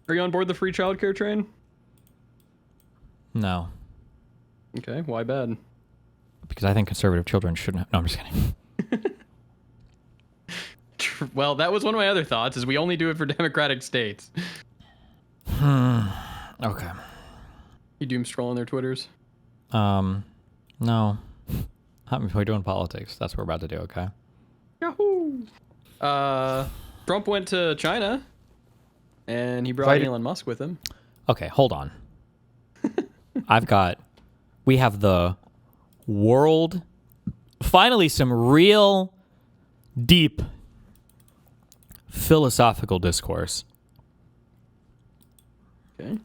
Are you on board the free childcare train? No. Okay, why bad? Because I think conservative children shouldn't have... No, I'm just kidding. Well, that was one of my other thoughts, is we only do it for democratic states. Okay. You doom scrolling their Twitters? No. We're doing politics. That's what we're about to do, okay? Yahoo! Trump went to China, and he brought Elon Musk with him. Okay, hold on. We have the world, finally some real deep philosophical discourse. Okay.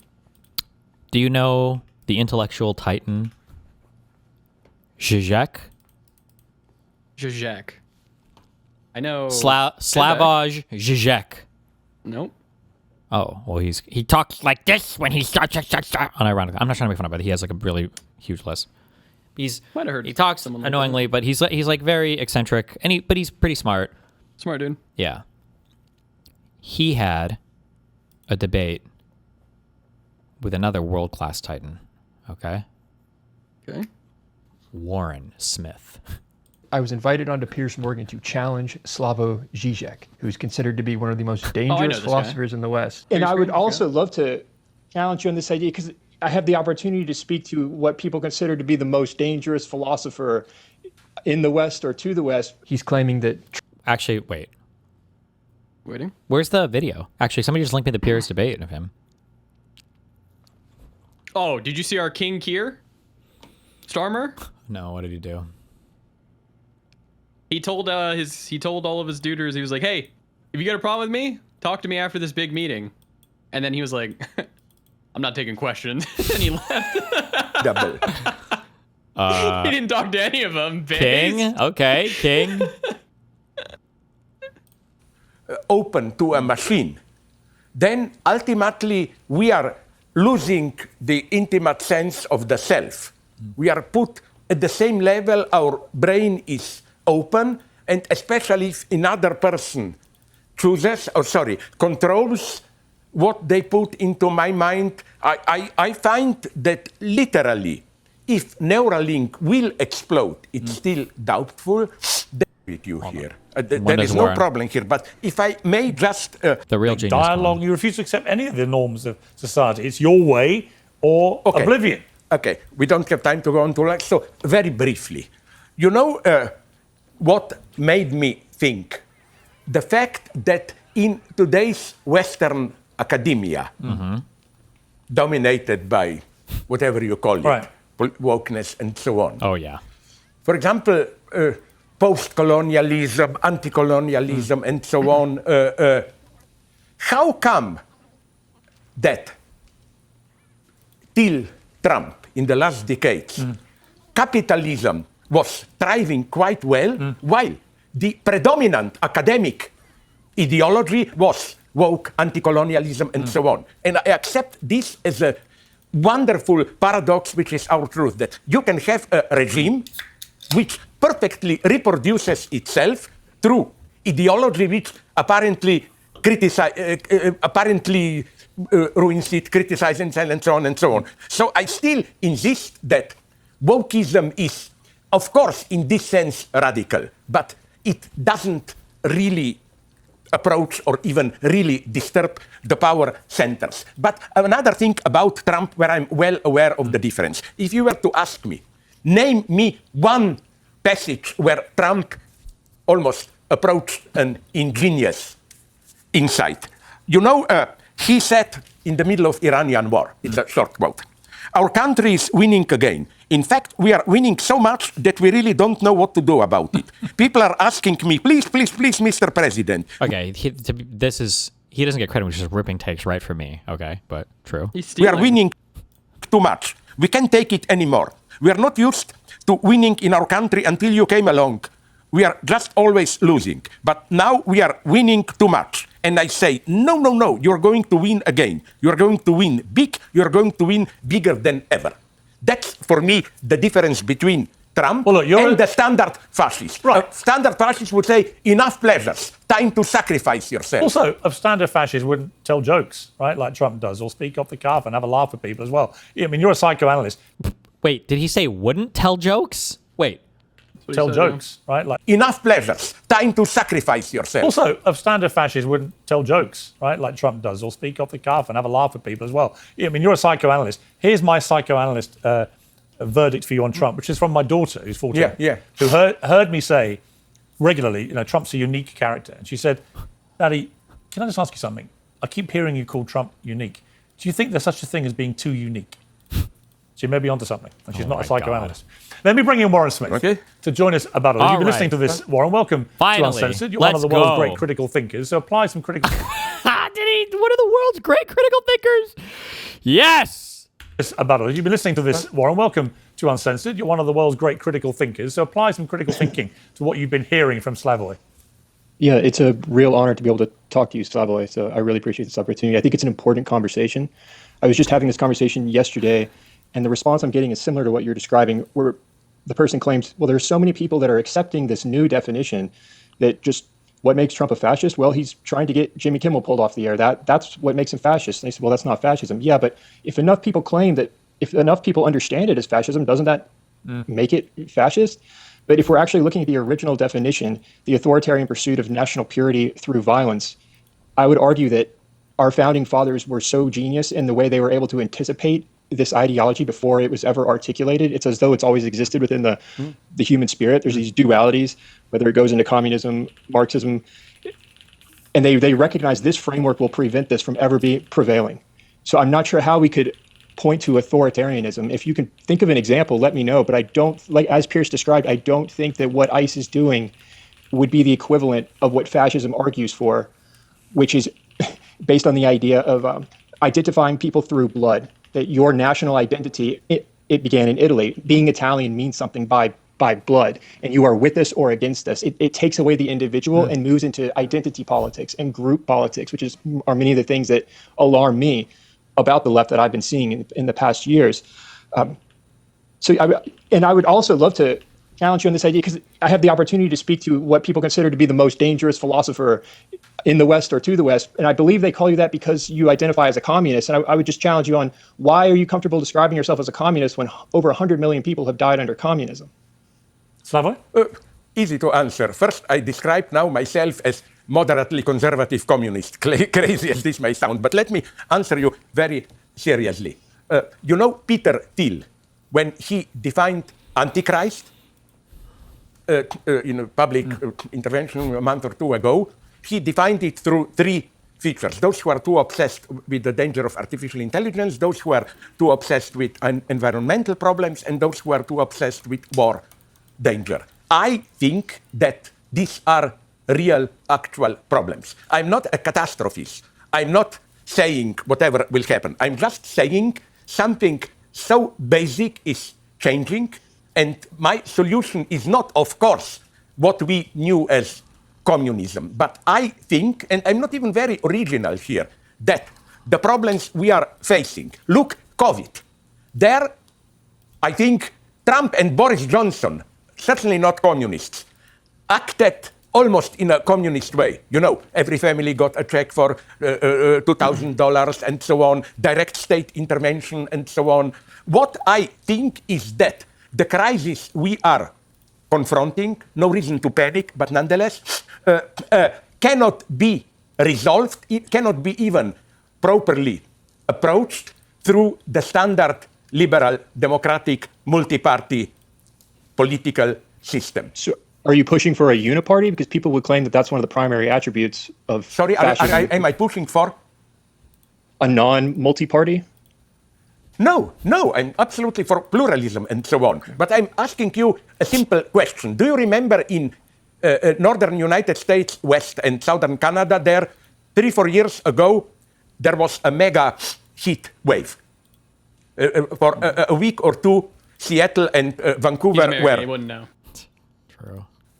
Do you know the intellectual titan Zizek? Zizek. I know. Slavoj Zizek. Nope. Oh, well, he talks like this when he starts. Unironically, I'm not trying to make fun of it, but he has like a really huge list. He talks annoyingly, but he's like very eccentric, but he's pretty smart. Smart dude. Yeah. He had a debate with another world-class titan. Okay. Okay. Warren Smith. I was invited onto Piers Morgan to challenge Slavoj Zizek, who's considered to be one of the most dangerous philosophers in the West. And I would also love to challenge you on this idea, because I have the opportunity to speak to what people consider to be the most dangerous philosopher in the West or to the West. He's claiming that... Actually, wait. Waiting? Where's the video? Actually, somebody just linked me the Piers debate of him. Oh, did you see our King Keir Starmer? No, what did he do? He told all of his duders, he was like, hey, if you got a problem with me, talk to me after this big meeting. And then he was like, I'm not taking questions. And he left. Double. He didn't talk to any of them. King? Okay, King. Open to a machine. Then ultimately we are losing the intimate sense of the self. We are put at the same level, our brain is open, and especially if another person controls what they put into my mind, I find that literally, if Neuralink will explode, it's still doubtful. With you here, there is no problem here. But if I may just the real genius dialogue, you refuse to accept any of the norms of society. It's your way or oblivion. Okay, we don't have time to go on to that. So very briefly, you know what made me think? The fact that in today's Western academia, dominated by whatever you call it, wokeness and so on. Oh, yeah. For example, post-colonialism, anti-colonialism, and so on. How come that till Trump, in the last decades, capitalism was thriving quite well, while the predominant academic ideology was woke, anti-colonialism, and so on? And I accept this as a wonderful paradox, which is our truth, that you can have a regime which perfectly reproduces itself through ideology which apparently ruins it, criticizes it, and so on and so on. So I still insist that wokeism is, of course, in this sense, radical, but it doesn't really approach or even really disturb the power centers. But another thing about Trump, where I'm well aware of the difference. If you were to ask me, name me one passage where Trump almost approached an ingenious insight. You know, he said in the middle of Iranian war, it's a short quote, our country is winning again. In fact, we are winning so much that we really don't know what to do about it. People are asking me, please, please, please, Mr. President. Okay, he doesn't get credit, which is ripping takes right from me. Okay, but true. We are winning too much. We can't take it anymore. We are not used to winning in our country until you came along. We are just always losing. But now we are winning too much. And I say, no, no, no, you're going to win again. You're going to win big. You're going to win bigger than ever. That's, for me, the difference between Trump Well, look, and the standard fascist. Right. Standard fascist would say, enough pleasures, time to sacrifice yourself. Also, a standard fascist wouldn't tell jokes, right, like Trump does, or speak off the cuff and have a laugh with people as well. I mean, you're a psychoanalyst. Wait, did he say wouldn't tell jokes? Wait. Tell jokes, right? Like enough pleasures, time to sacrifice yourself. Also, a standard fascist wouldn't tell jokes, right, like Trump does, or speak off the cuff and have a laugh with people as well. I mean, you're a psychoanalyst. Here's my psychoanalyst verdict for you on Trump, which is from my daughter, who's 14, who heard me say regularly, Trump's a unique character. And she said, Daddy, can I just ask you something? I keep hearing you call Trump unique. Do you think there's such a thing as being too unique? She may be onto something, and she's not a psychoanalyst. Let me bring in Warren Smith to join us about it. You've been listening to this, Warren. Welcome to Uncensored. You're one of the world's great critical thinkers, so apply some critical... Did he? One of the world's great critical thinkers? Yes! About it. You've been listening to this, Warren. Welcome to Uncensored. You're one of the world's great critical thinkers, so apply some critical thinking to what you've been hearing from Slavoj. Yeah, it's a real honor to be able to talk to you, Slavoj, so I really appreciate this opportunity. I think it's an important conversation. I was just having this conversation yesterday, and the response I'm getting is similar to what you're describing, where the person claims, well, there's so many people that are accepting this new definition that just what makes Trump a fascist? Well, he's trying to get Jimmy Kimmel pulled off the air. That's what makes him fascist. And they said, well, that's not fascism. Yeah, but if enough people claim that, if enough people understand it as fascism, doesn't that make it fascist? But if we're actually looking at the original definition, the authoritarian pursuit of national purity through violence, I would argue that our founding fathers were so genius in the way they were able to anticipate this ideology before it was ever articulated. It's as though it's always existed within the human spirit. There's these dualities, whether it goes into communism, Marxism, and they recognize this framework will prevent this from ever being prevailing. So I'm not sure how we could point to authoritarianism. If you can think of an example, let me know. But I don't, like as Piers described, I don't think that what ICE is doing would be the equivalent of what fascism argues for, which is based on the idea of identifying people through blood. That your national identity, it began in Italy. Being Italian means something by blood, and you are with us or against us. It takes away the individual and moves into identity politics and group politics, which are many of the things that alarm me about the left that I've been seeing in the past years. I would also love to challenge you on this idea, because I have the opportunity to speak to what people consider to be the most dangerous philosopher in the West or to the West. And I believe they call you that because you identify as a communist. And I would just challenge you on, why are you comfortable describing yourself as a communist when over 100 million people have died under communism? Slavoj? Easy to answer. First, I describe now myself as moderately conservative communist, crazy as this may sound. But let me answer you very seriously. You know Peter Thiel, when he defined Antichrist, in a public intervention a month or two ago, he defined it through three features. Those who are too obsessed with the danger of artificial intelligence, those who are too obsessed with environmental problems, and those who are too obsessed with war danger. I think that these are real, actual problems. I'm not a catastrophist. I'm not saying whatever will happen. I'm just saying something so basic is changing. And my solution is not, of course, what we knew as communism. But I think, and I'm not even very original here, that the problems we are facing, look, COVID. There, I think Trump and Boris Johnson, certainly not communists, acted almost in a communist way. You know, every family got a check for $2,000 and so on, direct state intervention and so on. What I think is that the crisis we are confronting, no reason to panic, but nonetheless, cannot be resolved, it cannot be even properly approached through the standard liberal, democratic, multi-party political system. So are you pushing for a uniparty? Because people would claim that that's one of the primary attributes of fascism. Am I pushing for? A non-multi-party? No, I'm absolutely for pluralism and so on. But I'm asking you a simple question. Do you remember in northern United States, West and southern Canada, there, 3-4 years ago, there was a mega heat wave. For a week or two, Seattle and Vancouver were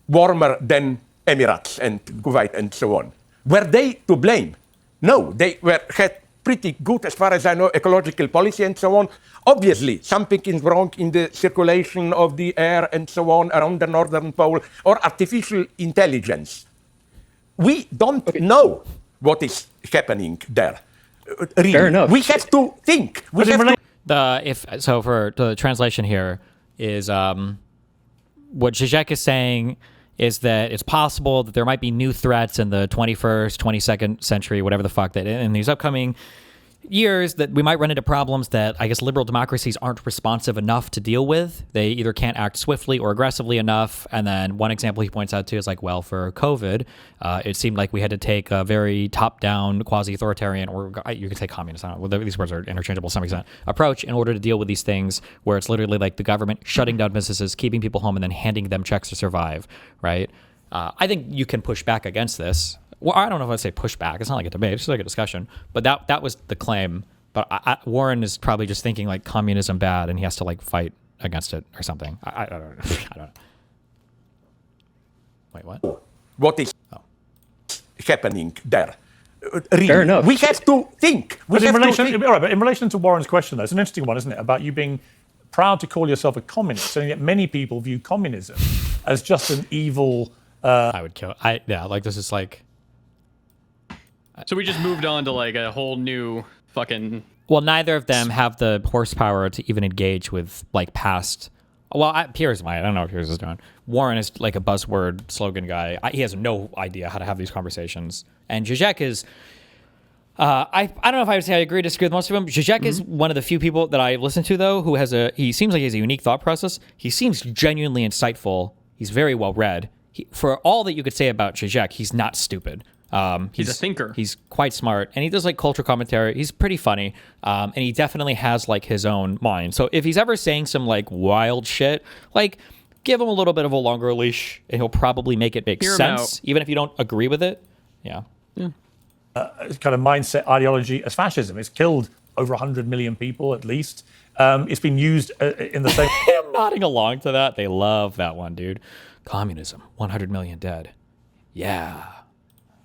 warmer than Emirates and Kuwait and so on. Were they to blame? No, they had pretty good as far as I know, ecological policy and so on. Obviously, something is wrong in the circulation of the air and so on around the Northern Pole, or artificial intelligence. We don't know what is happening there. Really. Fair enough. We have to think. For the translation here is what Zizek is saying is that it's possible that there might be new threats in the 21st, 22nd century, whatever the fuck, that in these upcoming years that we might run into problems that I guess liberal democracies aren't responsive enough to deal with. They either can't act swiftly or aggressively enough. And then one example he points out too is like, well, for COVID, it seemed like we had to take a very top-down, quasi-authoritarian, or you could say communist, I don't know, these words are interchangeable to some extent, approach in order to deal with these things where it's literally like the government shutting down businesses, keeping people home, and then handing them checks to survive, right? I think you can push back against this. Well, I don't know if I'd say push back. It's not like a debate. It's just like a discussion. But that was the claim. But Warren is probably just thinking like communism bad, and he has to like fight against it or something. I don't know. I don't know. Wait, what? What is happening there? Really. Fair enough. We have to think. But in relation to Warren's question, though, it's an interesting one, isn't it? About you being proud to call yourself a communist, and yet many people view communism as just an evil. I would kill. Like this is like. So we just moved on to like a whole new fucking. Well, neither of them have the horsepower to even engage with like past. Well, Piers might. I don't know what Piers is doing. Warren is like a buzzword slogan guy. He has no idea how to have these conversations. And Zizek is. I don't know if I would say I agree or disagree with most of them. Zizek is one of the few people that I listen to though who has he seems like he has a unique thought process. He seems genuinely insightful. He's very well read. For all that you could say about Zizek, he's not stupid. He's a thinker. He's quite smart, and he does like culture commentary. He's pretty funny, and he definitely has like his own mind. So if he's ever saying some like wild shit, like give him a little bit of a longer leash, and he'll probably make it make sense, even if you don't agree with it. Yeah. Kind of mindset ideology as fascism. It's killed over 100 million people at least. It's been used in the same. I'm nodding along to that. They love that one, dude. Communism, 100 million dead. Yeah.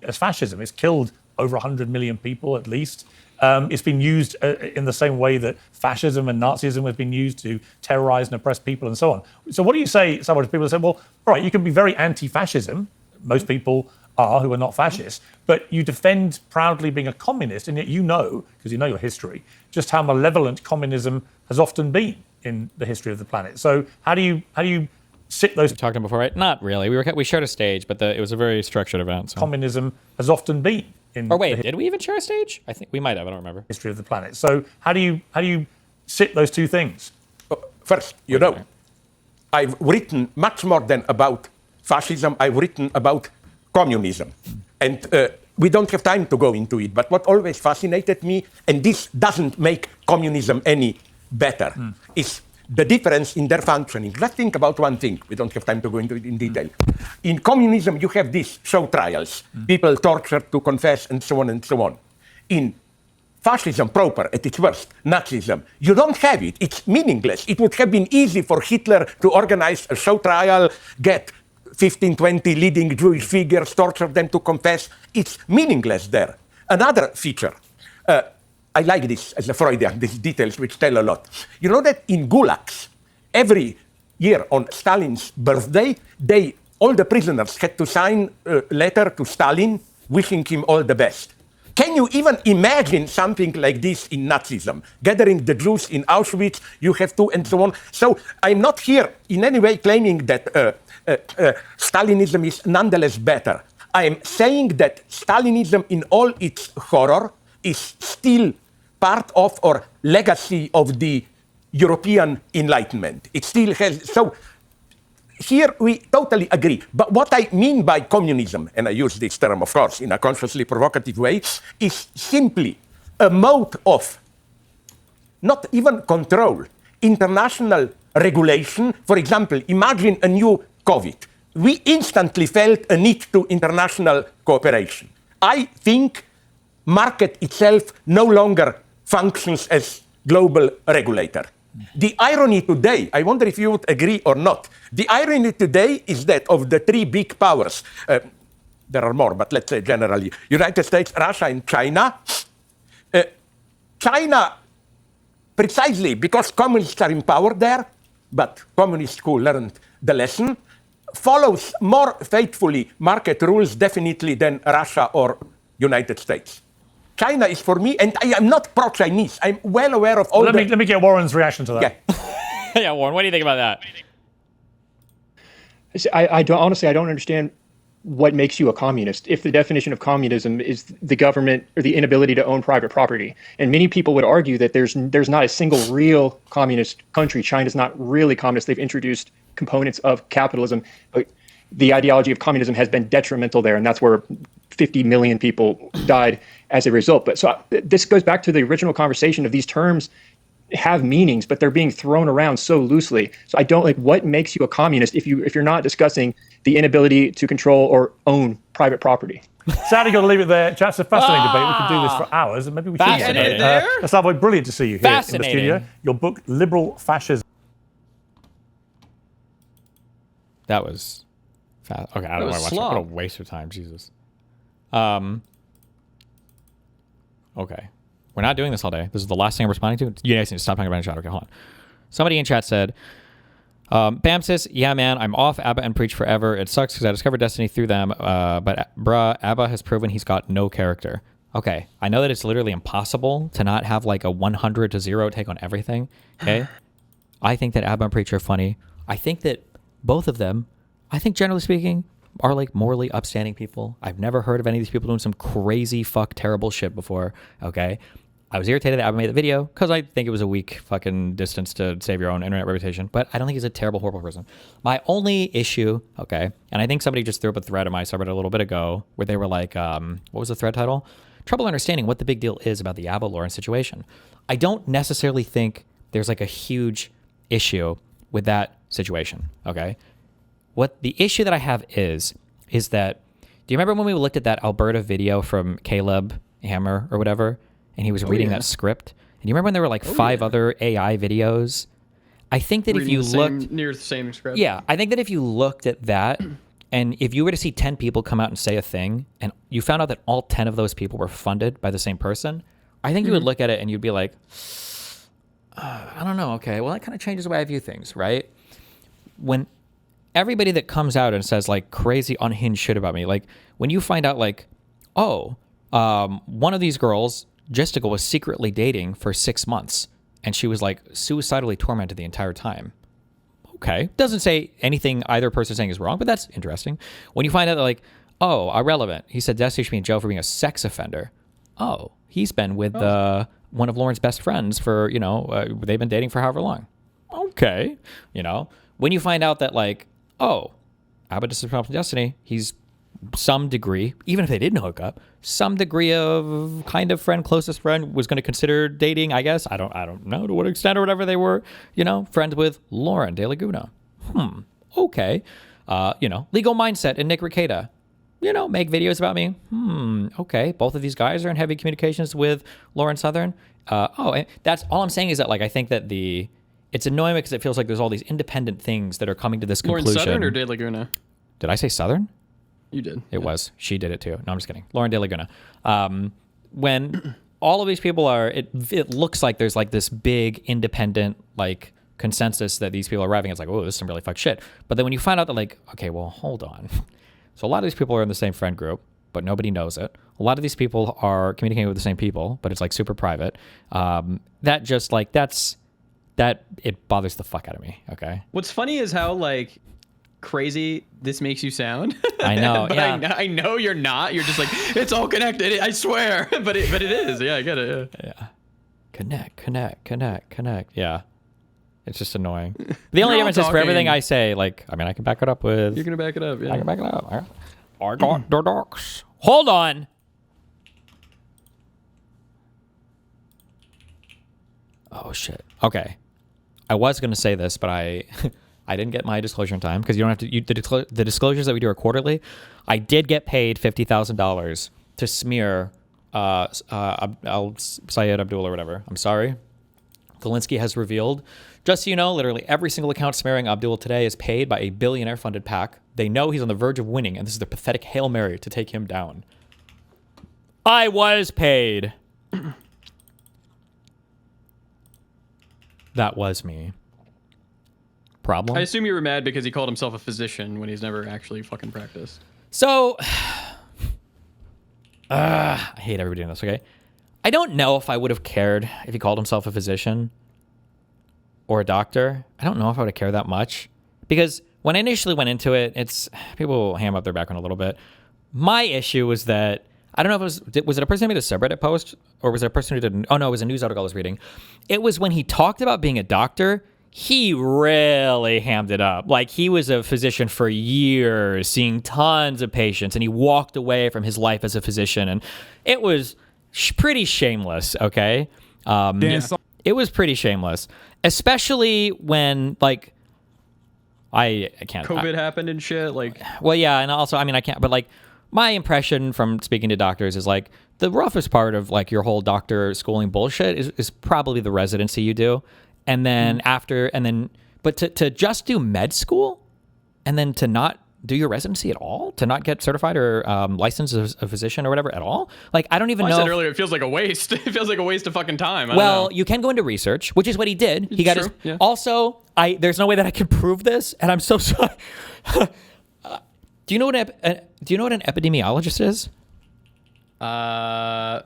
As fascism, it's killed over 100 million people at least. It's been used in the same way that fascism and Nazism have been used to terrorize and oppress people and so on. So what do you say, some people say, well, all right, you can be very anti-fascism. Most people are who are not fascists, but you defend proudly being a communist, and yet you know, because you know your history, just how malevolent communism has often been in the history of the planet. So how do you sit those? We talked about before, right? Not really. We shared a stage, but it was a very structured event. So. Communism has often been in. Or wait, did we even share a stage? I think we might have. I don't remember. History of the planet. So how do you sit those two things? First, I've written much more than about fascism. I've written about communism, and we don't have time to go into it. But what always fascinated me, and this doesn't make communism any better, is the difference in their functioning. Let's think about one thing. We don't have time to go into it in detail. In communism, you have these show trials, people tortured to confess, and so on and so on. In fascism proper, at its worst, Nazism, you don't have it. It's meaningless. It would have been easy for Hitler to organize a show trial, get 15, 20 leading Jewish figures, torture them to confess. It's meaningless there. Another feature, I like this as a Freudian, these details which tell a lot. You know that in gulags, every year on Stalin's birthday, all the prisoners had to sign a letter to Stalin wishing him all the best. Can you even imagine something like this in Nazism? Gathering the Jews in Auschwitz, you have to, and so on. So I'm not here in any way claiming that Stalinism is nonetheless better. I am saying that Stalinism in all its horror is still part of or legacy of the European Enlightenment. It still has, so here we totally agree. But what I mean by communism, and I use this term, of course, in a consciously provocative way, is simply a mode of not even control, international regulation. For example, imagine a new COVID. We instantly felt a need to international cooperation. I think market itself no longer functions as global regulator. The irony today, I wonder if you would agree or not, the irony today is that of the three big powers, there are more, but let's say generally, United States, Russia, and China, China, precisely because communists are in power there, but communists who learned the lesson, follows more faithfully market rules definitely than Russia or United States. China is for me, and I am not pro-Chinese. I'm well aware of all let me get Warren's reaction to that. Yeah. Yeah, Warren, what do you think about that? I don't understand what makes you a communist if the definition of communism is the government or the inability to own private property. And many people would argue that there's not a single real communist country. China's not really communist. They've introduced components of capitalism, but the ideology of communism has been detrimental there, and that's where 50 million people died as a result. But so this goes back to the original conversation of these terms have meanings, but they're being thrown around so loosely. So I don't like what makes you a communist if you're not discussing the inability to control or own private property. Sadly, got to leave it there. Chaps, a fascinating debate. We could do this for hours, and maybe we should. Fascinating. Slavoj, brilliant to see you here in the studio. Your book, Liberal Fascism. That was fast. Okay, I don't want to watch it. What a waste of time, Jesus. Okay. We're not doing this all day. This is the last thing I'm responding to. You guys need to stop talking about it in chat. Okay, hold on. Somebody in chat said, Bam sis, yeah, man, I'm off ABBA and Preach forever. It sucks because I discovered Destiny through them, but bruh, ABBA has proven he's got no character. Okay, I know that it's literally impossible to not have like a 100 to 0 take on everything, okay? I think that ABBA and Preach are funny. I think that both of them, I think generally speaking, are like morally upstanding people. I've never heard of any of these people doing some crazy terrible shit before, okay? I was irritated that ABBA made the video because I think it was a weak fucking distance to save your own internet reputation, but I don't think he's a terrible, horrible person. My only issue, okay, and I think somebody just threw up a thread on my subreddit a little bit ago where they were like, what was the thread title? Trouble understanding what the big deal is about the ABBA Lauren situation. I don't necessarily think there's like a huge issue with that situation, okay? What the issue that I have is that, do you remember when we looked at that Alberta video from Caleb Hammer or whatever? And he was reading that script. And you remember when there were like 5 other AI videos? I think that if you looked near the same script. Yeah, I think that if you looked at that, and if you were to see 10 people come out and say a thing, and you found out that all 10 of those people were funded by the same person, I think you would look at it and you'd be like, I don't know. Okay, well that kind of changes the way I view things, right? When everybody that comes out and says like crazy unhinged shit about me, like when you find out like, oh, one of these girls, Jessica, was secretly dating for 6 months and she was like suicidally tormented the entire time. Okay. Doesn't say anything either person saying is wrong, but that's interesting. When you find out that like, oh, irrelevant. He said Destiny should be in jail for being a sex offender. Oh, he's been with one of Lauren's best friends for, they've been dating for however long. Okay. When you find out that like, oh, Abbott is from Destiny, he's some degree, even if they didn't hook up, some degree of kind of friend, closest friend was going to consider dating, I guess. I don't know to what extent or whatever they were, friends with Lauren De Laguna. Okay. Legal Mindset and Nick Rekieta, make videos about me. Okay. Both of these guys are in heavy communications with Lauren Southern. And that's all I'm saying is that like, I think that it's annoying because it feels like there's all these independent things that are coming to this conclusion. Lauren Southern or De Laguna? Did I say Southern? You did. It was. She did it too. No, I'm just kidding. Lauren De Laguna. When all of these people are, it looks like there's like this big independent like consensus that these people are arriving. It's like, oh, this is some really fucked shit. But then when you find out that like, okay, well, hold on. So a lot of these people are in the same friend group, but nobody knows it. A lot of these people are communicating with the same people, but it's like super private. That just like, it bothers the fuck out of me. Okay. What's funny is how like crazy this makes you sound. I know. Yeah. I know you're not. You're just like, it's all connected. I swear. But it is. Yeah, I get it. Yeah. Connect. Yeah. It's just annoying. The only difference is for everything I say, like, I mean, I can back it up with. You're gonna back it up. Yeah. I can back it up. I got the docs. Hold on. Oh shit. Okay. I was gonna say this, but I didn't get my disclosure in time because you don't have to. The disclosures that we do are quarterly. I did get paid $50,000 to smear Syed Abdul or whatever. I'm sorry. Zelensky has revealed. Just so you know, literally every single account smearing Abdul today is paid by a billionaire-funded PAC. They know he's on the verge of winning, and this is their pathetic Hail Mary to take him down. I was paid. That was me. Problem? I assume you were mad because he called himself a physician when he's never actually fucking practiced. So, I hate everybody doing this, okay? I don't know if I would have cared if he called himself a physician or a doctor. I don't know if I would have cared that much. Because when I initially went into it, it's people ham up their background a little bit. My issue was that, I don't know if it was it a person who made a subreddit post? Or was it a person who did, oh no, it was a news article I was reading. It was when he talked about being a doctor, he really hammed it up. Like, he was a physician for years, seeing tons of patients, and he walked away from his life as a physician, and it was pretty shameless, okay? It was pretty shameless, especially when, like, I can't. COVID happened and shit, like. Well, yeah, and also, I mean, I can't, but, like, my impression from speaking to doctors is, like, the roughest part of, like, your whole doctor schooling bullshit is probably the residency you do. And then but to just do med school and then to not do your residency at all, to not get certified or licensed as a physician or whatever at all. Like, I don't even know. I said earlier, it feels like a waste. It feels like a waste of fucking time. Well, you can go into research, which is what he did. He got his. Yeah. Also, there's no way that I can prove this, and I'm so sorry. Do you know what an epidemiologist is? Not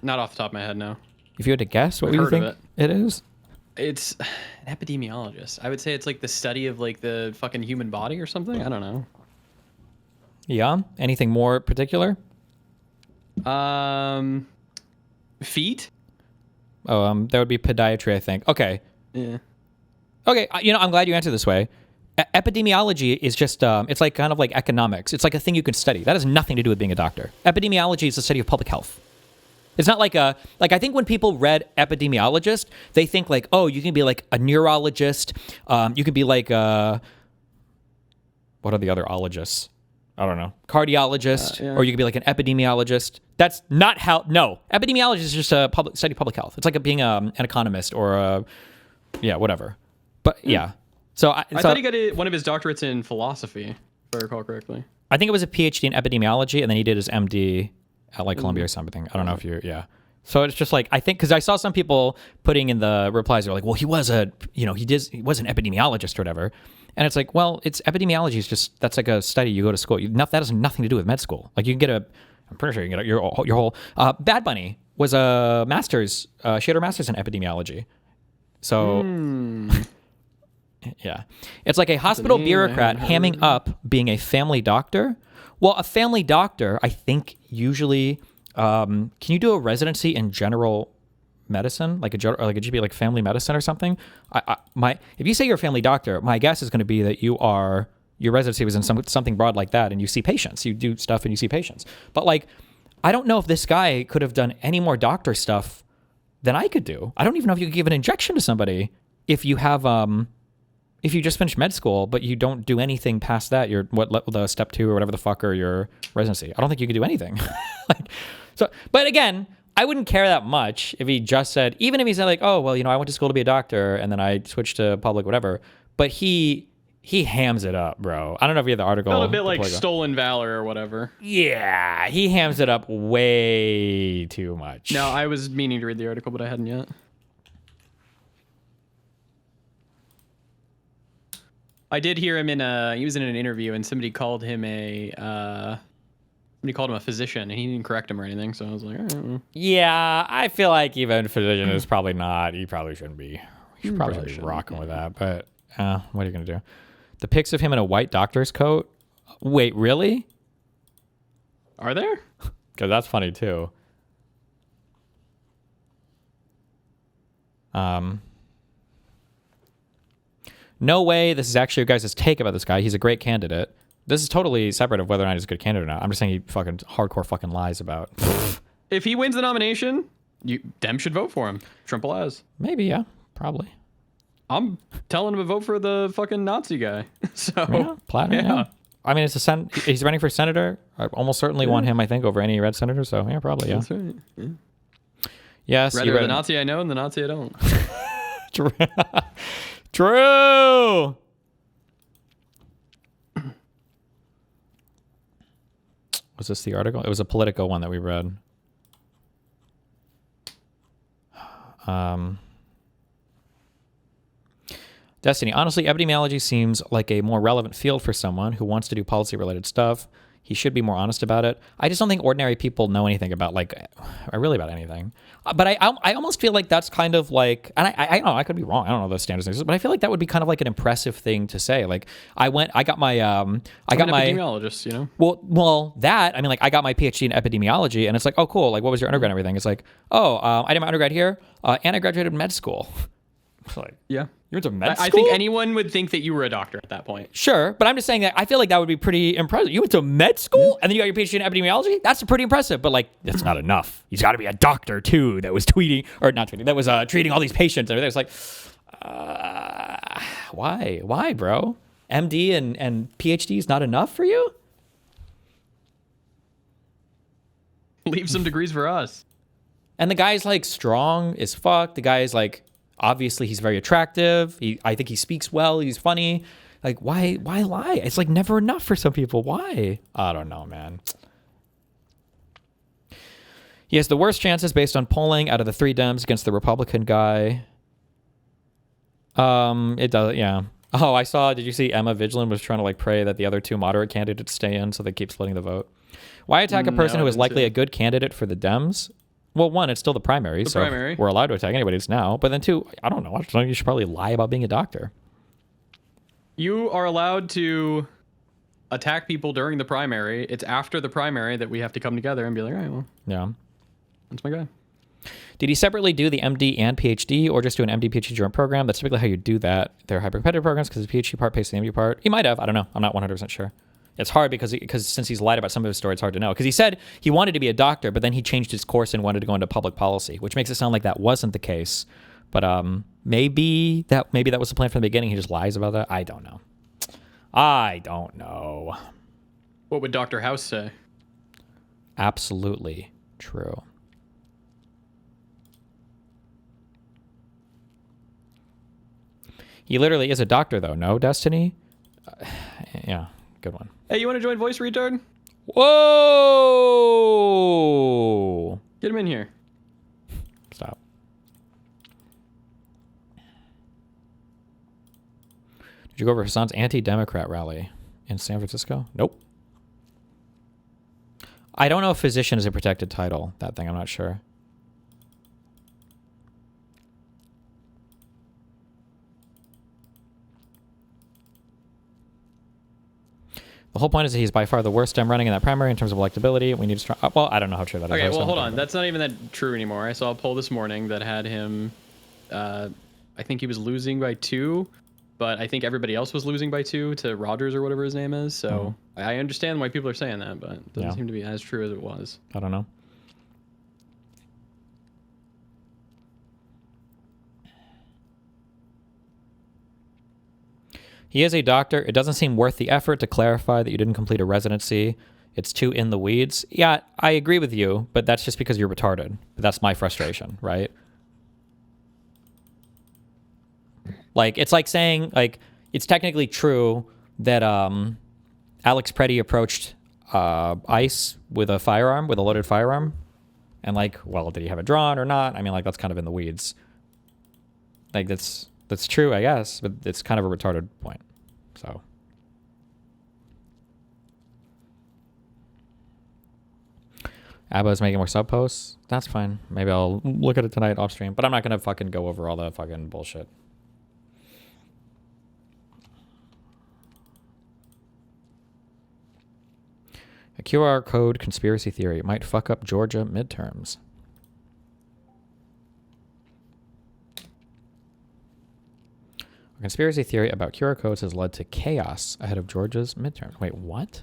off the top of my head, no. If you had to guess, what would you think it is? It's an epidemiologist. I would say it's like the study of like the fucking human body or something. I don't know. Yeah. Anything more particular? Feet? Oh, that would be podiatry, I think. Okay. Yeah. Okay. I'm glad you answered this way. Epidemiology is just, it's like kind of like economics. It's like a thing you can study. That has nothing to do with being a doctor. Epidemiology is the study of public health. It's not like I think when people read epidemiologist, they think like, oh, you can be like a neurologist. You could be like, what are the other ologists? I don't know. Cardiologist, yeah. Or you could be like an epidemiologist. That's not how, no. Epidemiology is just a study public health. It's like being an economist or whatever. But yeah. So I thought he got one of his doctorates in philosophy, if I recall correctly. I think it was a PhD in epidemiology, and then he did his MD at like Columbia or something. I don't know if yeah. So it's just like, I think, because I saw some people putting in the replies, they're like, well, he was an epidemiologist or whatever. And it's like, well, it's epidemiology is just, that's like a study you go to school. That has nothing to do with med school. Like you can get I'm pretty sure you can get your whole, Bad Bunny was a master's, she had her master's in epidemiology. So, yeah. It's like a hospital bureaucrat hamming up being a family doctor. Well, a family doctor, I think, usually, can you do a residency in general medicine, like it should be like family medicine or something? If you say you're a family doctor, my guess is going to be that your residency was in something broad like that, and you see patients, you do stuff, and you see patients. But like, I don't know if this guy could have done any more doctor stuff than I could do. I don't even know if you could give an injection to somebody if you have if you just finished med school, but you don't do anything past that, the step 2 or whatever the fuck, or your residency. I don't think you could do anything. But again, I wouldn't care that much if he just said, even if he said like, oh, well, I went to school to be a doctor and then I switched to public, whatever. But he hams it up, bro. I don't know if you had the article. Felt a bit like stolen valor or whatever. Yeah, he hams it up way too much. No, I was meaning to read the article, but I hadn't yet. I did hear him he was in an interview and somebody called him a physician and he didn't correct him or anything. So I was like, all right. Yeah, I feel like even physician is probably not. He probably shouldn't be. He should probably be rocking with that. But what are you gonna do? The pics of him in a white doctor's coat. Wait, really? Are there? Because that's funny too. No way this is actually your guys' take about this guy. He's a great candidate. This is totally separate of whether or not he's a good candidate or not. I'm just saying he fucking hardcore fucking lies about. If he wins the nomination, Dem should vote for him. Triple as. Maybe, yeah. Probably. I'm telling him to vote for the fucking Nazi guy. So yeah, Platter, yeah. I mean, he's running for senator. I almost certainly want him, I think, over any red senator. So yeah, probably, yeah. That's right. Yeah. Yes. Rather the Nazi I know and the Nazi I don't. True. Was this the article? It was a Politico one that we read. Destiny, honestly, epidemiology seems like a more relevant field for someone who wants to do policy-related stuff. He should be more honest about it. I just don't think ordinary people know anything about, like, really about anything. But I almost feel like that's kind of like, and I don't know, I could be wrong. I don't know those standards, but I feel like that would be kind of like an impressive thing to say. Like, I got my epidemiologist, you know. Well, that I mean, like, I got my PhD in epidemiology, and it's like, oh, cool. Like, what was your undergrad and everything? It's like, oh, I did my undergrad here, and I graduated med school. Like, yeah. You went to med school? I think anyone would think that you were a doctor at that point. Sure, but I'm just saying that I feel like that would be pretty impressive. You went to med school and then you got your PhD in epidemiology? That's pretty impressive, but like, that's not enough. He's got to be a doctor too that was treating all these patients and everything. It's like, why? Why, bro? MD and PhD is not enough for you? Leave some degrees for us. And the guy's like strong as fuck. The guy is like, obviously, he's very attractive. I think he speaks well. He's funny. Like, why lie? It's like never enough for some people. Why? I don't know, man. He has the worst chances based on polling out of the 3 Dems against the Republican guy. It does, yeah. Oh, did you see Emma Vigilant was trying to like pray that the other 2 moderate candidates stay in so they keep splitting the vote? Why attack a person who is likely a good candidate for the Dems? Well, 1, it's still the primary, we're allowed to attack anybody. It's now. But then 2, I don't know. I think you should probably lie about being a doctor. You are allowed to attack people during the primary. It's after the primary that we have to come together and be like, all right, well, yeah, that's my guy. Did he separately do the MD and PhD, or just do an MD PhD joint program? That's typically how you do that. They're hyper-competitive programs because the PhD part pays the MD part. He might have. I don't know. I'm not 100% sure. It's hard because since he's lied about some of his story, it's hard to know. Because he said he wanted to be a doctor, but then he changed his course and wanted to go into public policy, which makes it sound like that wasn't the case. But maybe that was the plan from the beginning. He just lies about that. I don't know. What would Dr. House say? Absolutely true. He literally is a doctor, though. No, Destiny? Yeah. Good one. Hey, you want to join Voice Retard? Whoa! Get him in here. Stop. Did you go over Hasan's anti-Democrat rally in San Francisco? Nope. I don't know if physician is a protected title. That thing, I'm not sure. The whole point is that he's by far the worst Dem running in that primary in terms of electability. We need to strong. Well, I don't know how true that is. Okay, well, hold on. That's not even that true anymore. I saw a poll this morning that had him. I think he was losing by 2, but I think everybody else was losing by 2 to Rogers or whatever his name is. So I understand why people are saying that, but it doesn't seem to be as true as it was. I don't know. He is a doctor. It doesn't seem worth the effort to clarify that you didn't complete a residency. It's too in the weeds. Yeah, I agree with you, but that's just because you're retarded. But that's my frustration, right? Like, it's like saying, like, it's technically true that Alex Preddy approached ICE with a firearm, with a loaded firearm. And, like, well, did he have it drawn or not? I mean, like, that's kind of in the weeds. Like, that's true, I guess, but it's kind of a retarded point. So. Abba's making more sub posts. That's fine. Maybe I'll look at it tonight off stream, but I'm not going to fucking go over all the fucking bullshit. A QR code conspiracy theory might fuck up Georgia midterms. A conspiracy theory about QR codes has led to chaos ahead of Georgia's midterms. Wait, what?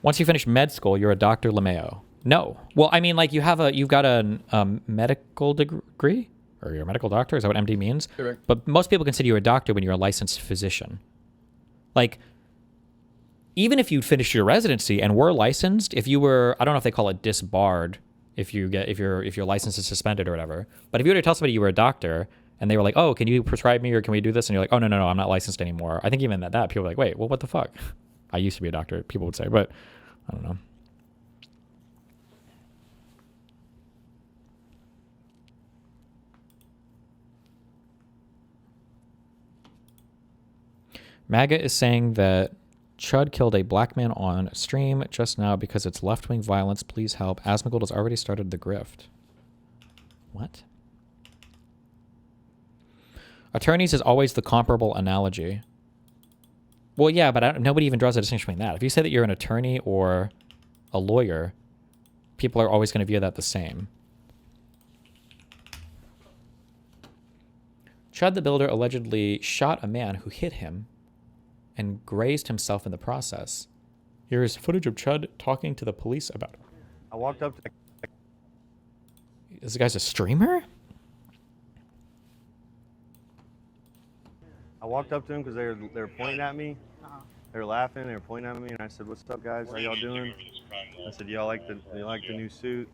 Once you finish med school, you're a Dr. LeMayo. No. Well, I mean, like, you've got a medical degree? Or you're a medical doctor? Is that what MD means? Correct. But most people consider you a doctor when you're a licensed physician. Like, even if you finished your residency and were licensed, if you were, I don't know if they call it disbarred, if your license is suspended or whatever, but if you were to tell somebody you were a doctor And they were like, oh, can you prescribe me or can we do this? And you're like, oh, no, I'm not licensed anymore. I think even at that, people were like, wait, well, what the fuck? I used to be a doctor, people would say, but I don't know. MAGA is saying that Chud killed a black man on stream just now because it's left-wing violence. Please help. Asmongold has already started the grift. What? Attorneys is always the comparable analogy. Well, yeah, but nobody even draws a distinction between that. If you say that you're an attorney or a lawyer, people are always going to view that the same. Chud the Builder allegedly shot a man who hit him and grazed himself in the process. Here is footage of Chud talking to the police about it. I walked up to... This guy's a streamer? I walked up to him because they were pointing at me. They were laughing, they were pointing at me, and I said, "What's up, guys? How y'all doing?" I said, "Y'all like the new suit?"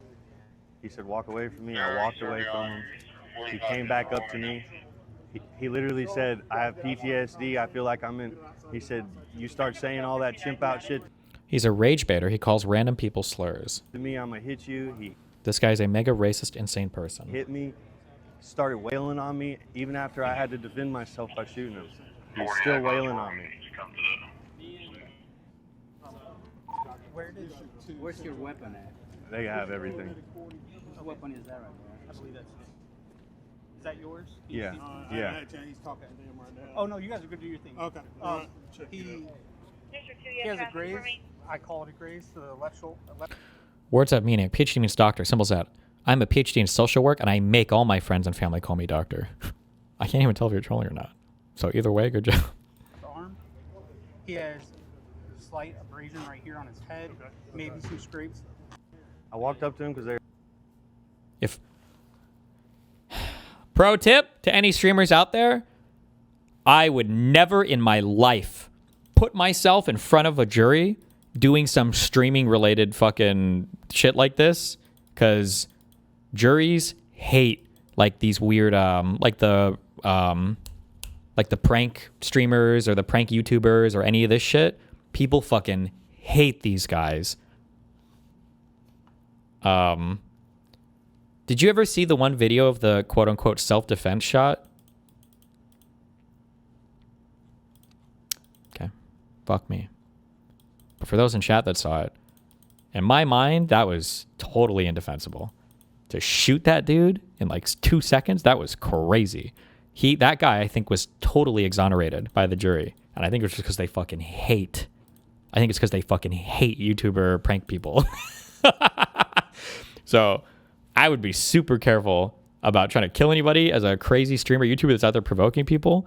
He said, "Walk away from me." I walked away from him. He came back up to me. He literally said, "I have PTSD. I feel like I'm in." He said, "You start saying all that chimp out shit." He's a rage baiter. He calls random people slurs. To me, I'm gonna hit you. This guy's a mega racist, insane person. Hit me, started wailing on me, even after I had to defend myself by shooting him. He's still wailing on me. Where's your weapon at? They have everything. What weapon is that right there? I believe that's Is that yours? Yeah. Yeah. He's talking to him right now. Oh, no, you guys are good to do your thing. Okay. He has a graze. I call it a graze to the left shoulder. Words have meaning. PhD means doctor. Symbols that. I'm a PhD in social work, and I make all my friends and family call me doctor. I can't even tell if you're trolling or not. So either way, good job. The arm. He has a slight abrasion right here on his head. Okay. Maybe some scrapes. I walked up to him because they're... If... Pro tip to any streamers out there, I would never in my life put myself in front of a jury doing some streaming related fucking shit like this, because juries hate like these weird like the prank streamers or the prank YouTubers or any of this shit. People fucking hate these guys. Did you ever see the one video of the quote unquote self-defense shot? Okay. Fuck me. But for those in chat that saw it, in my mind, that was totally indefensible. To shoot that dude in like 2 seconds, that was crazy. That guy, I think, was totally exonerated by the jury. And I think it's just because they fucking hate. I think it's because they fucking hate YouTuber prank people. So I would be super careful about trying to kill anybody as a crazy streamer YouTuber that's out there provoking people.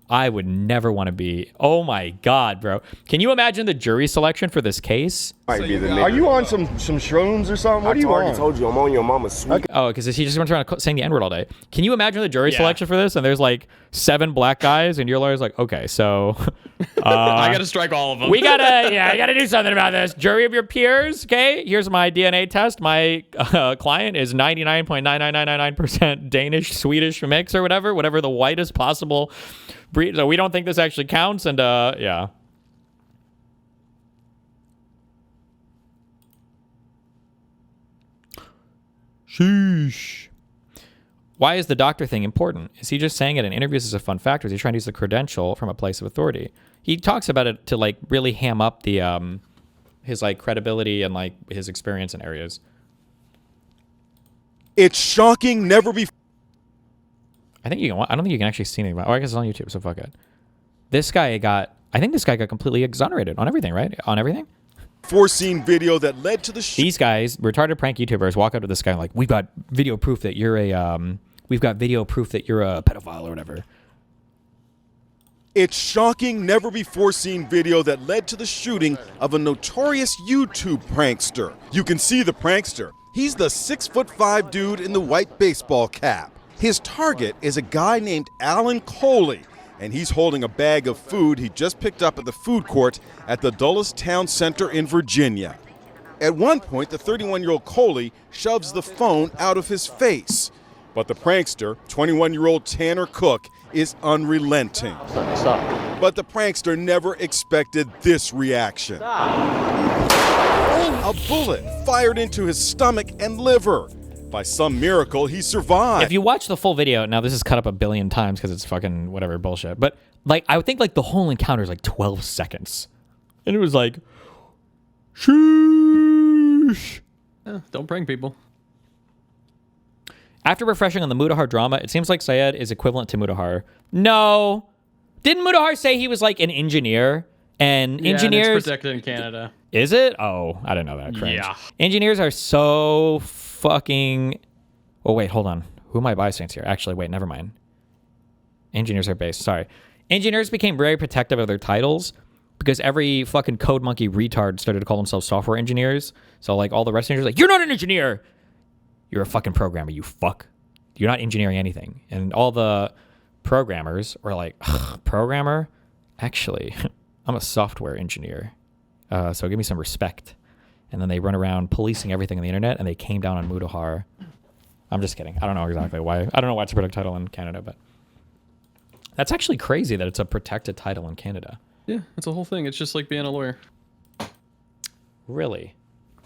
I would never want to be. Oh my God, bro. Can you imagine the jury selection for this case? Are you on some shrooms or something? What are you on? I already told you, I'm on your mama's sweet. Okay. Oh, because he's just trying to saying the N-word all day. Can you imagine the jury selection for this? And there's like 7 black guys, and your lawyer's like, okay, so I gotta strike all of them. I gotta do something about this. Jury of your peers, okay? Here's my DNA test. My client is 99.99999% Danish, Swedish mix or whatever the whitest possible breed. So we don't think this actually counts, and yeah. Sheesh. Why is the doctor thing important? Is he just saying it in interviews as a fun fact, or is he trying to use the credential from a place of authority? He talks about it to like really ham up the his like credibility and like his experience in areas. It's shocking, never before. I don't think you can actually see anything about it. Oh, I guess it's on YouTube, so fuck it. I think this guy got completely exonerated on everything, right? On everything? Foreseen video that led to the These guys, retarded prank YouTubers, walk up to this guy like, we've got video proof that you're a pedophile or whatever. It's shocking, never before seen video that led to the shooting of a notorious YouTube prankster. You can see the prankster. He's the 6'5" dude in the white baseball cap. His target is a guy named Alan Coley, and he's holding a bag of food he just picked up at the food court at the Dulles Town Center in Virginia. At one point, the 31-year-old Coley shoves the phone out of his face. But the prankster, 21-year-old Tanner Cook, is unrelenting. Stop. But the prankster never expected this reaction. A bullet fired into his stomach and liver. By some miracle, he survived. If you watch the full video, now this is cut up a billion times because it's fucking whatever bullshit, but like I would think like the whole encounter is like 12 seconds. And it was like, sheesh. Don't prank people. After refreshing on the Mudahar drama, it seems like Syed is equivalent to Mudahar. No. Didn't Mudahar say he was like an engineer? And engineers... and it's protected in Canada. Is it? Oh, I didn't know that. Cringe. Yeah. Engineers are so fucking... Oh, wait, hold on. Who am I biasing here? Actually, wait, never mind. Engineers are based. Sorry. Engineers became very protective of their titles because every fucking code monkey retard started to call themselves software engineers. So, like, all the rest of engineers are like, you're not an engineer! You're a fucking programmer, you fuck. You're not engineering anything. And all the programmers were like, programmer? Actually, I'm a software engineer. So give me some respect. And then they run around policing everything on the internet, and they came down on Mudahar. I'm just kidding. I don't know exactly why. I don't know why it's a protected title in Canada, but that's actually crazy that it's a protected title in Canada. Yeah, it's a whole thing. It's just like being a lawyer. Really?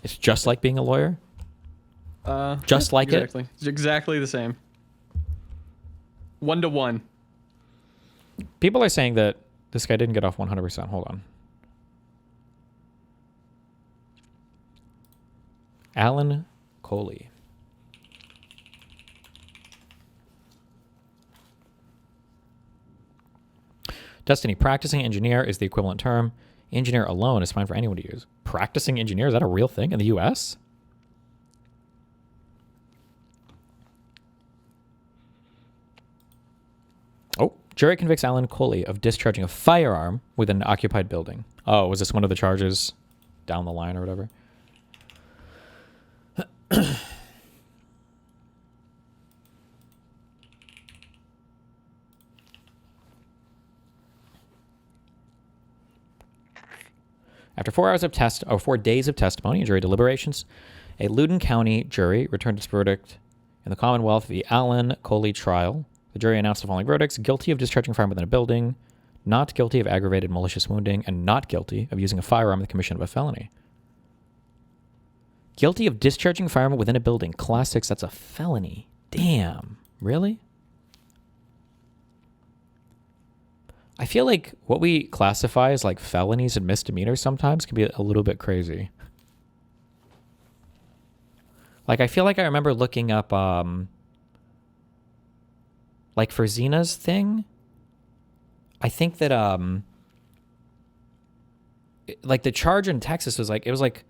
It's just like being a lawyer? Just like exactly. it? It's exactly the same. 1-to-1. People are saying that this guy didn't get off 100%. Hold on. Alan Coley. Destiny, practicing engineer is the equivalent term. Engineer alone is fine for anyone to use. Practicing engineer, is that a real thing in the US? Oh, jury convicts Alan Coley of discharging a firearm within an occupied building. Oh, was this one of the charges down the line or whatever? After 4 days of testimony and jury deliberations, a Loudoun County jury returned its verdict in the Commonwealth of the Alan Coley trial. The jury announced the following verdicts: guilty of discharging a firearm within a building, not guilty of aggravated malicious wounding, and not guilty of using a firearm in the commission of a felony. Guilty of discharging a firearm within a building. Class 6, that's a felony. Damn. Really? I feel like what we classify as like felonies and misdemeanors sometimes can be a little bit crazy. Like, I feel like I remember looking up, like for Zena's thing, I think that, like the charge in Texas was like, it was like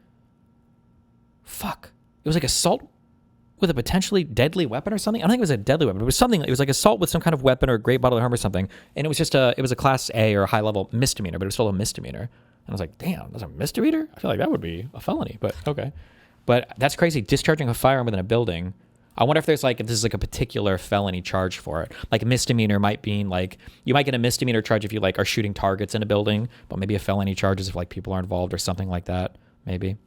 assault with a potentially deadly weapon or something. I don't think it was a deadly weapon. It was something. It was like assault with some kind of weapon or great bodily harm or something. And it was just it was a class A or a high level misdemeanor, but it was still a misdemeanor. And I was like, damn, that's a misdemeanor? I feel like that would be a felony, but okay. But that's crazy. Discharging a firearm within a building. I wonder if this is like a particular felony charge for it. Like a misdemeanor might be like, you might get a misdemeanor charge if you like are shooting targets in a building, but maybe a felony charge is if like people are involved or something like that. Maybe.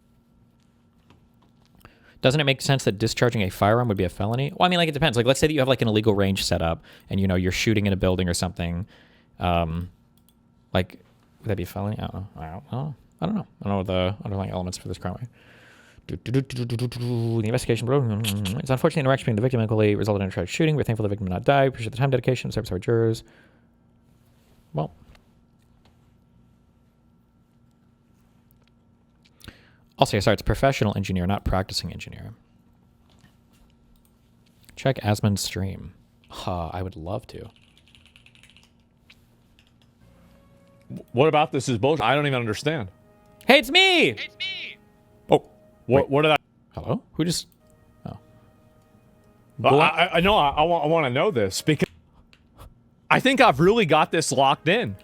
Doesn't it make sense that discharging a firearm would be a felony? Well, I mean, like, it depends. Like, let's say that you have, like, an illegal range set up and, you know, you're shooting in a building or something. Like, would that be a felony? I don't know. I don't know what the underlying elements for this crime are. The investigation, it's unfortunate interaction between the victim and Coley resulted in a tragic shooting. We're thankful the victim did not die. Appreciate the time, dedication, and service of our jurors. Well. Also, sorry, it's professional engineer, not practicing engineer. Check Asmon's stream. I would love to. What about this is bullshit? I don't even understand. Hey, it's me! Oh. What did I... Hello? Who just... Oh. I know, I want to know this, because I think I've really got this locked in.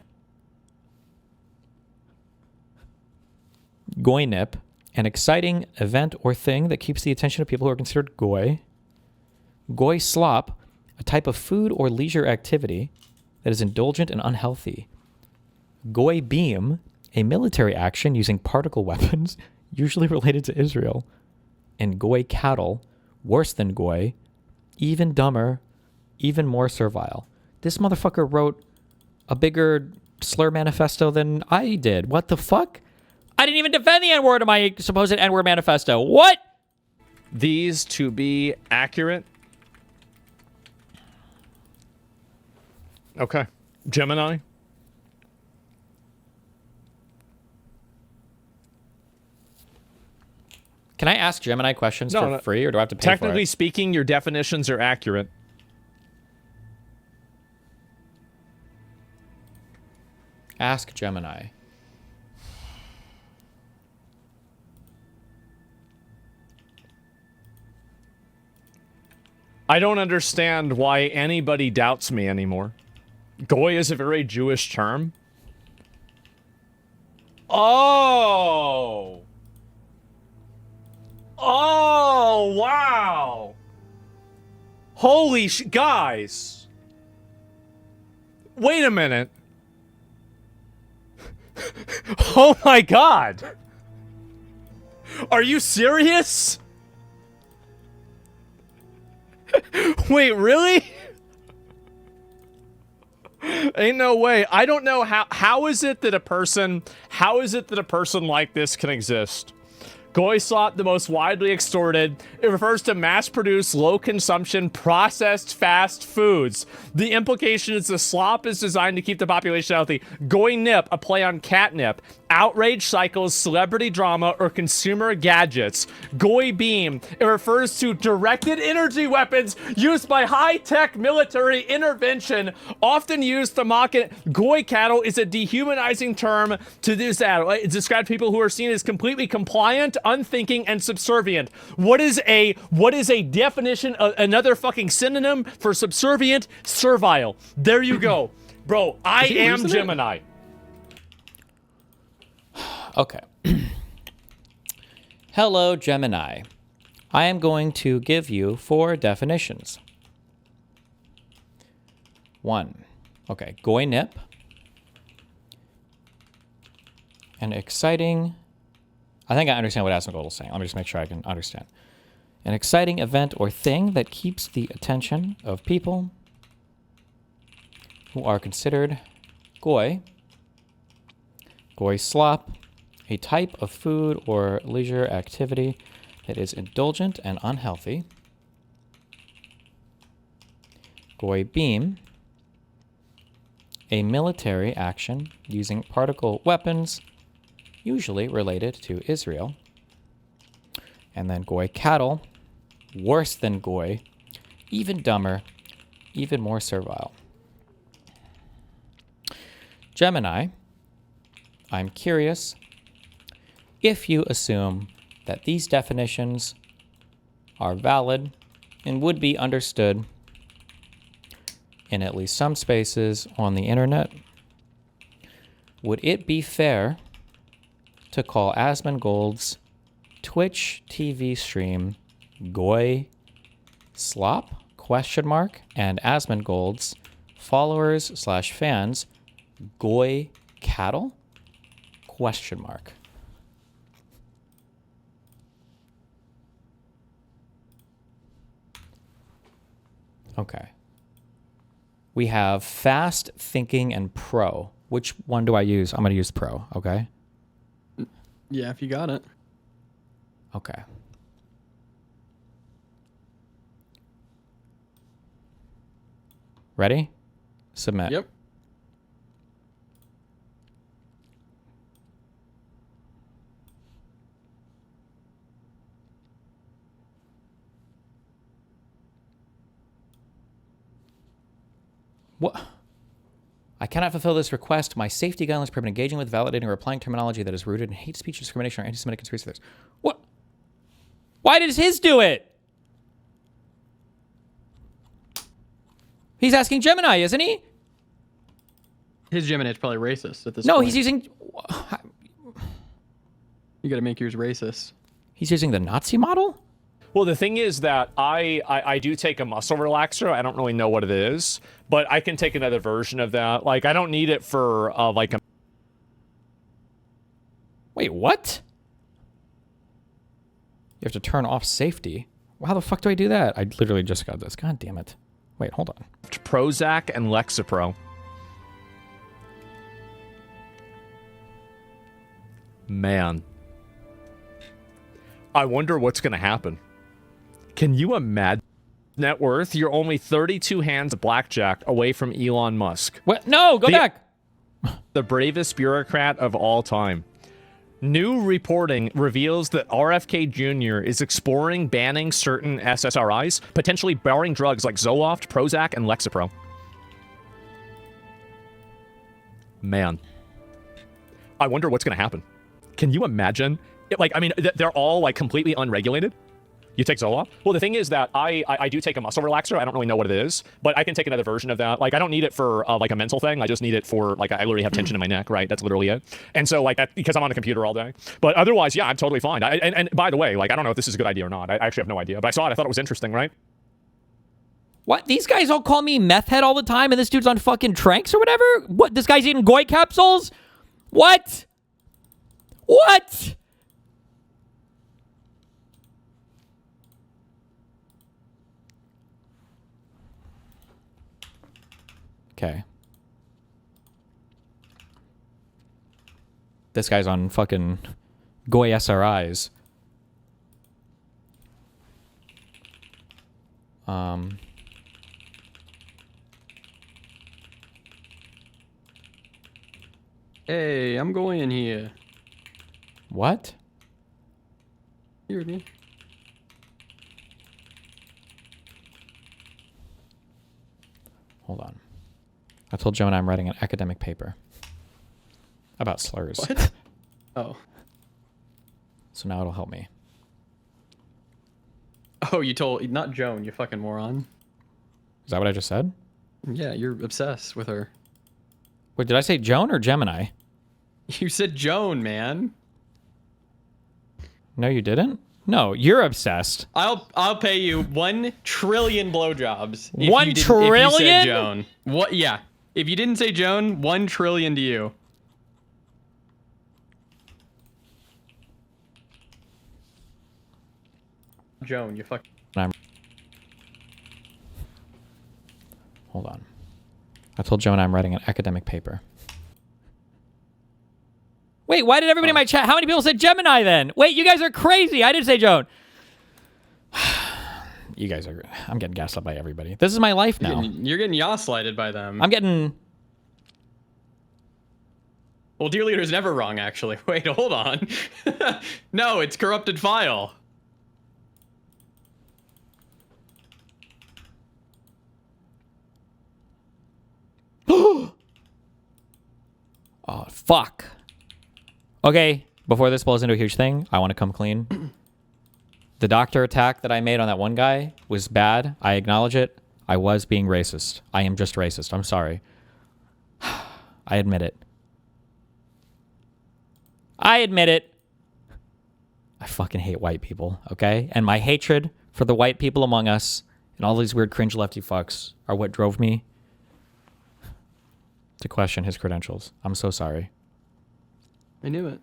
Goynip. An exciting event or thing that keeps the attention of people who are considered goy. Goy slop, a type of food or leisure activity that is indulgent and unhealthy. Goy beam, a military action using particle weapons, usually related to Israel. And goy cattle, worse than goy, even dumber, even more servile. This motherfucker wrote a bigger slur manifesto than I did. What the fuck? I didn't even defend the N-word in my supposed N-word manifesto. What? These to be accurate. Okay. Gemini. Can I ask Gemini questions for free, or do I have to pay for it? Technically speaking, your definitions are accurate. Ask Gemini. I don't understand why anybody doubts me anymore. Goy is a very Jewish term. Oh! Oh, wow! Holy guys! Wait a minute. Oh my god! Are you serious? Wait, really? Ain't no way. I don't know how is it that a person like this can exist? Goy slop, the most widely extorted. It refers to mass-produced, low-consumption, processed fast foods. The implication is the slop is designed to keep the population healthy. Goy nip, a play on catnip. Outrage cycles, celebrity drama, or consumer gadgets. Goy beam, it refers to directed energy weapons used by high-tech military intervention, often used to mock it. Goy cattle is a dehumanizing term to this ad. It describes people who are seen as completely compliant, unthinking, and subservient. What is a definition, another fucking synonym for subservient? Servile. There you go. Bro, I am Gemini. Okay. Hello, Gemini. I am going to give you 4 definitions. 1. Okay, goy nip. An exciting... I think I understand what Asmongold is saying. Let me just make sure I can understand. An exciting event or thing that keeps the attention of people who are considered goy. Goy slop. A type of food or leisure activity that is indulgent and unhealthy. Goy beam. A military action using particle weapons, usually related to Israel. And then goy cattle. Worse than goy. Even dumber. Even more servile. Gemini, I'm curious if you assume that these definitions are valid and would be understood in at least some spaces on the internet, would it be fair to call Asmongold's Twitch TV stream Goy Slop? ? And Asmongold's followers/fans Goy Cattle? ? Okay. We have fast, thinking, and pro. Which one do I use? I'm going to use pro, okay? Yeah, if you got it. Okay. Ready? Submit. Yep. What? I cannot fulfill this request. My safety guidelines prohibit engaging with, validating, or applying terminology that is rooted in hate speech, discrimination, or anti-Semitic conspiracy theories. What? Why does his do it? He's asking Gemini, isn't he? His Gemini is probably racist at this point. No, he's using... You gotta make yours racist. He's using the Nazi model? Well, the thing is that I do take a muscle relaxer. I don't really know what it is, but I can take another version of that. Like, I don't need it for, like a... Wait, what? You have to turn off safety. How the fuck do I do that? I literally just got this. God damn it. Wait, hold on. Prozac and Lexapro. Man. I wonder what's going to happen. Can you imagine net worth? You're only 32 hands of blackjack away from Elon Musk. What? No, go back. The bravest bureaucrat of all time. New reporting reveals that RFK Jr. is exploring banning certain SSRIs, potentially barring drugs like Zoloft, Prozac, and Lexapro. Man. I wonder what's going to happen. Can you imagine? They're all, like, completely unregulated. You take Zoloft? Well, the thing is that I do take a muscle relaxer. I don't really know what it is, but I can take another version of that. Like, I don't need it for, like, a mental thing. I just need it for, like, I literally have tension in my neck, right? That's literally it. And so, like, that, because I'm on a computer all day. But otherwise, yeah, I'm totally fine. And by the way, like, I don't know if this is a good idea or not. I actually have no idea. But I saw it. I thought it was interesting, right? What? These guys all call me meth head all the time, and this dude's on fucking tranks or whatever? What? This guy's eating goy capsules? What? What? Okay. This guy's on fucking goy SRIs. Hey, I'm going here. What? You heard me. Hold on. I told Jonah I'm writing an academic paper about slurs. What? Oh. So now it'll help me. Oh, you told... Not Joan, you fucking moron. Is that what I just said? Yeah, you're obsessed with her. Wait, did I say Joan or Gemini? You said Joan, man. No, you didn't? No, you're obsessed. I'll pay you 1 trillion blowjobs. 1 trillion? If you said Joan. What? Yeah. If you didn't say Joan, 1 trillion to you. Joan, you fuck. Hold on. I told Jonah I'm writing an academic paper. Wait, why did everybody in my chat? How many people said Gemini then? Wait, you guys are crazy. I didn't say Joan. You guys are... I'm getting gaslit by everybody. This is my life now. You're getting yas-lighted by them. I'm getting... Well, Dear Leader's never wrong, actually. Wait, hold on. No, it's corrupted file. Oh, fuck. Okay, before this blows into a huge thing, I want to come clean. The doctor attack that I made on that one guy was bad. I acknowledge it. I was being racist. I am just racist. I'm sorry. I admit it. I admit it. I fucking hate white people, okay? And my hatred for the white people among us and all these weird cringe lefty fucks are what drove me to question his credentials. I'm so sorry. I knew it.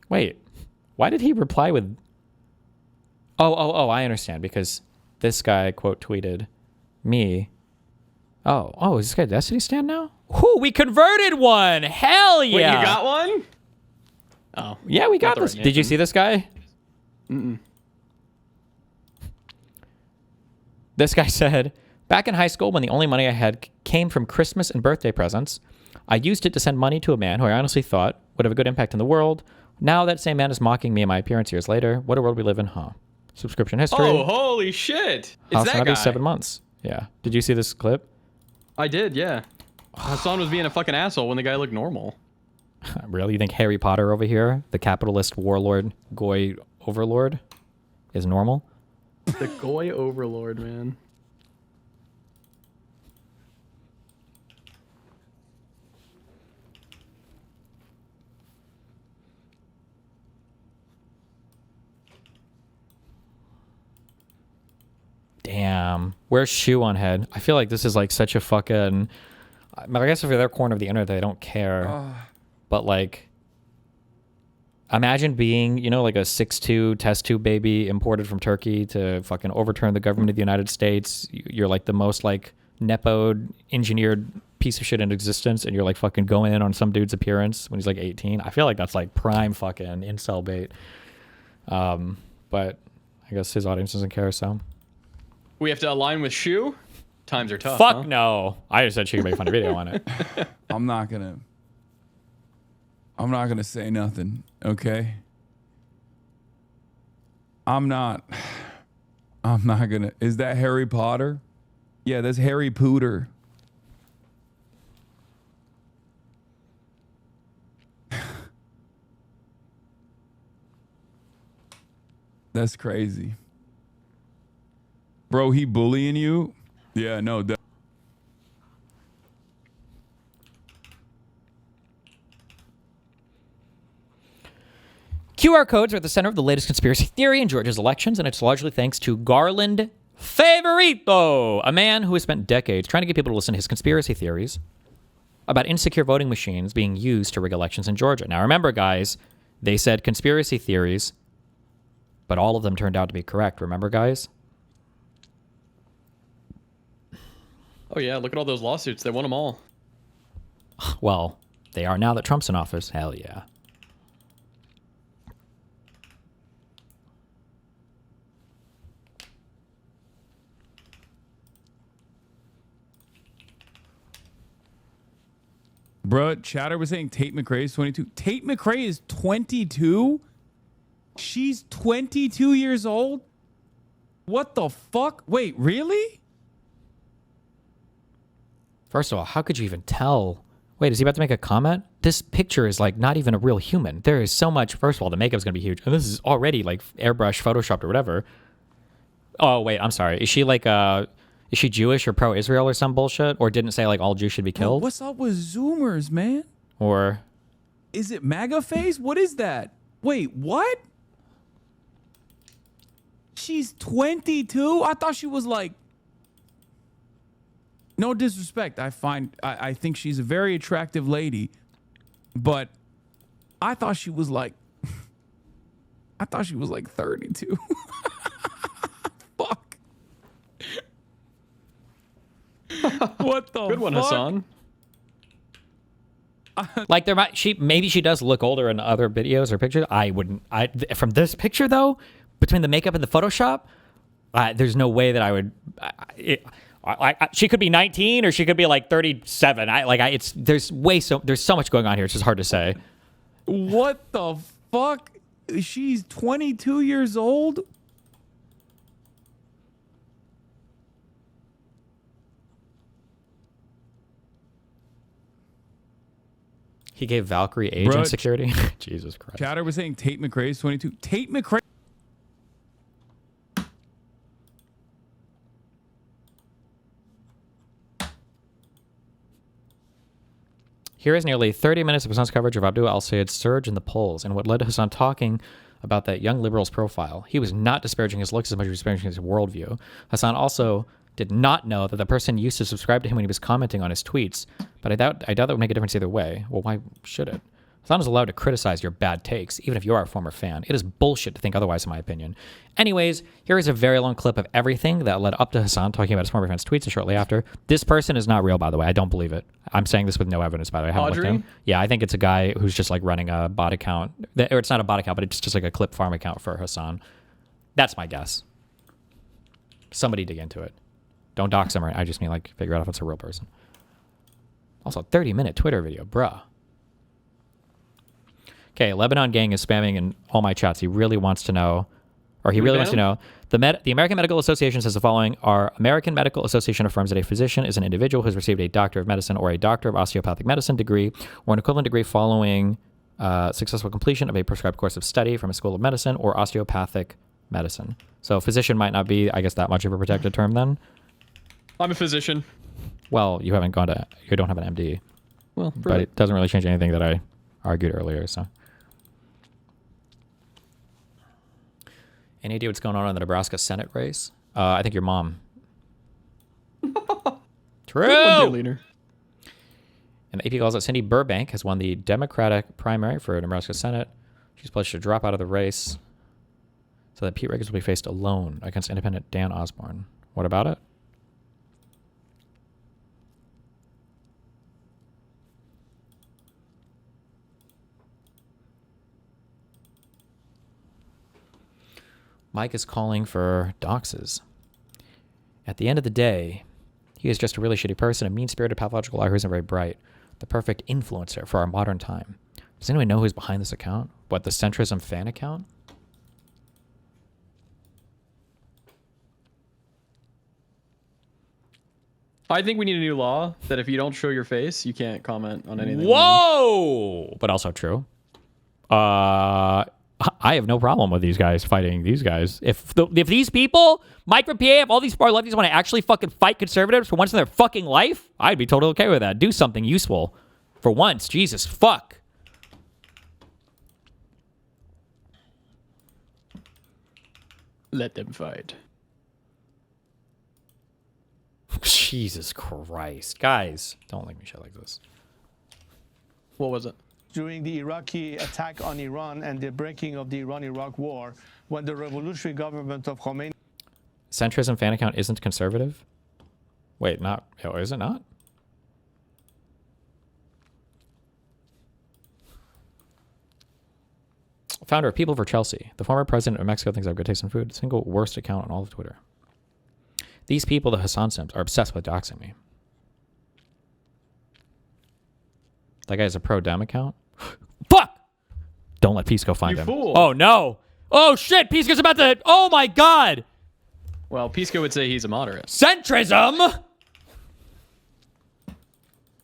Wait, why did he reply with... Oh, I understand. Because this guy, quote, tweeted me. Oh, is this guy Destiny stand now? Whoo, we converted one! Hell yeah! Wait, you got one? Oh. Yeah, we got this. Did you see this guy? Mm-mm. This guy said, back in high school when the only money I had came from Christmas and birthday presents, I used it to send money to a man who I honestly thought would have a good impact in the world. Now that same man is mocking me and my appearance years later. What a world we live in, huh? Subscription history. Oh, holy shit. It's that guy. 7 months. Yeah. Did you see this clip? I did, yeah. Hasan was being a fucking asshole when the guy looked normal. Really? You think Harry Potter over here, the capitalist warlord, goy overlord, is normal? The goy overlord, man. Damn. Where's Shoe on head? I feel like this is like such a fucking... I guess if they're their corner of the internet, they don't care. But like... Imagine being, you know, like a 6'2" test tube baby imported from Turkey to fucking overturn the government of the United States. You're like the most like nepoed, engineered piece of shit in existence, and you're like fucking going in on some dude's appearance when he's like 18. I feel like that's like prime fucking incel bait. But I guess his audience doesn't care, so. We have to align with Shu? Times are tough. Fuck no. I just said she could make a funny video on it. I'm not gonna say nothing, okay? I'm not gonna. Is that Harry Potter? Yeah, that's Harry Pooter. That's crazy. Bro, he bullying you? Yeah, no. QR codes are at the center of the latest conspiracy theory in Georgia's elections, and it's largely thanks to Garland Favorito, a man who has spent decades trying to get people to listen to his conspiracy theories about insecure voting machines being used to rig elections in Georgia. Now, remember, guys, they said conspiracy theories, but all of them turned out to be correct. Remember, guys? Oh, yeah. Look at all those lawsuits. They won them all. Well, they are now that Trump's in office. Hell yeah. Bruh, chatter was saying Tate McRae is 22. Tate McRae is 22? She's 22 years old? What the fuck? Wait, really? First of all, how could you even tell? Wait, is he about to make a comment? This picture is like not even a real human. There is so much. First of all, the makeup's going to be huge. And this is already like airbrush, photoshopped or whatever. Oh, wait, I'm sorry. Is she like is she Jewish or pro-Israel or some bullshit? Or didn't say like all Jews should be killed? Bro, what's up with Zoomers, man? Or is it MAGA face? What is that? Wait, what? She's 22? I thought she was like... No disrespect. I think she's a very attractive lady, but I thought she was like 32. Fuck. What the Good one, fuck? Hasan. like maybe she does look older in other videos or pictures. From this picture though, between the makeup and the Photoshop, there's no way that I would. She could be 19 or she could be like 37. There's so much going on here. It's just hard to say. What the fuck? She's 22 years old? He gave Valkyrie age insecurity. Jesus Christ. Chatter was saying Tate McRae is 22. Tate McRae. Here is nearly 30 minutes of Hasan's coverage of Abdul al-Sayed's surge in the polls and what led to Hasan talking about that young liberal's profile. He was not disparaging his looks as much as disparaging his worldview. Hasan also did not know that the person used to subscribe to him when he was commenting on his tweets, but I doubt that would make a difference either way. Well, why should it? Hasan is allowed to criticize your bad takes, even if you are a former fan. It is bullshit to think otherwise, in my opinion. Anyways, here is a very long clip of everything that led up to Hasan talking about his former fan's tweets and shortly after. This person is not real, by the way. I don't believe it. I'm saying this with no evidence, by the way. I haven't looked at him. Yeah, I think it's a guy who's just like running a bot account. Or it's not a bot account, but it's just like a clip farm account for Hasan. That's my guess. Somebody dig into it. Don't dox him. I just mean like figure out if it's a real person. Also, 30-minute Twitter video, bruh. Okay, Lebanon gang is spamming in all my chats. He really wants to know, or he really wants to know. The American Medical Association says the following: Our American Medical Association affirms that a physician is an individual who has received a Doctor of Medicine or a Doctor of Osteopathic Medicine degree or an equivalent degree following successful completion of a prescribed course of study from a school of medicine or osteopathic medicine. So physician might not be, I guess, that much of a protected term then. I'm a physician. Well, you don't have an MD. Well, but it doesn't really change anything that I argued earlier, so. Any idea what's going on in the Nebraska Senate race? I think your mom. True. And the AP calls that Cindy Burbank has won the Democratic primary for Nebraska Senate. She's pledged to drop out of the race so that Pete Riggins will be faced alone against independent Dan Osborne. What about it? Mike is calling for doxes. At the end of the day, he is just a really shitty person, a mean-spirited pathological liar who isn't very bright. The perfect influencer for our modern time. Does anyone know who's behind this account? What, the Centrism fan account? I think we need a new law that if you don't show your face, you can't comment on anything. Whoa! But also true. I have no problem with these guys fighting these guys. If these people, Mike from PA, if all these far lefties want to actually fucking fight conservatives for once in their fucking life, I'd be totally okay with that. Do something useful. For once. Jesus, fuck. Let them fight. Jesus Christ. Guys, don't make me shit like this. What was it? During the Iraqi attack on Iran and the breaking of the Iran-Iraq war, when the revolutionary government of Khomeini... Centrism fan account isn't conservative? Wait, not... Oh, is it not? Founder of People for Chelsea. The former president of Mexico thinks I have good taste in food. Single worst account on all of Twitter. These people, the Hasan Sims, are obsessed with doxing me. That guy's a pro-Dem account? Fuck! Don't let Pisco find him. Fool. Oh, no. Oh, shit. Pisco's about to... Oh, my God. Well, Pisco would say he's a moderate. Centrism!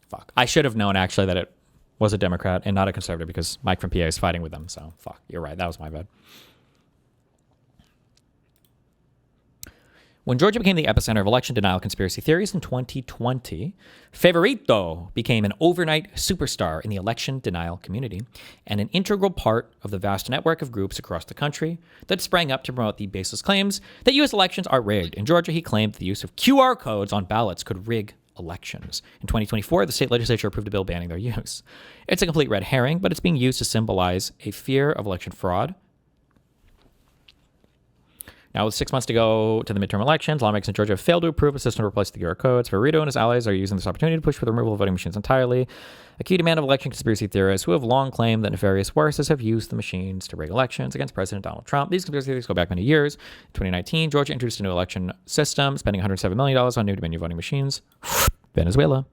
Fuck. I should have known, actually, that it was a Democrat and not a conservative because Mike from PA is fighting with them. So, fuck. You're right. That was my bad. When Georgia became the epicenter of election denial conspiracy theories in 2020, Favorito became an overnight superstar in the election denial community and an integral part of the vast network of groups across the country that sprang up to promote the baseless claims that U.S. elections are rigged. In Georgia, he claimed the use of QR codes on ballots could rig elections. In 2024, the state legislature approved a bill banning their use. It's a complete red herring, but it's being used to symbolize a fear of election fraud. Now, with 6 months to go to the midterm elections, lawmakers in Georgia have failed to approve a system to replace the QR codes. Favorito and his allies are using this opportunity to push for the removal of voting machines entirely, a key demand of election conspiracy theorists who have long claimed that nefarious forces have used the machines to rig elections against President Donald Trump. These conspiracy theories go back many years. In 2019, Georgia introduced a new election system, spending $107 million on new menu voting machines. Venezuela.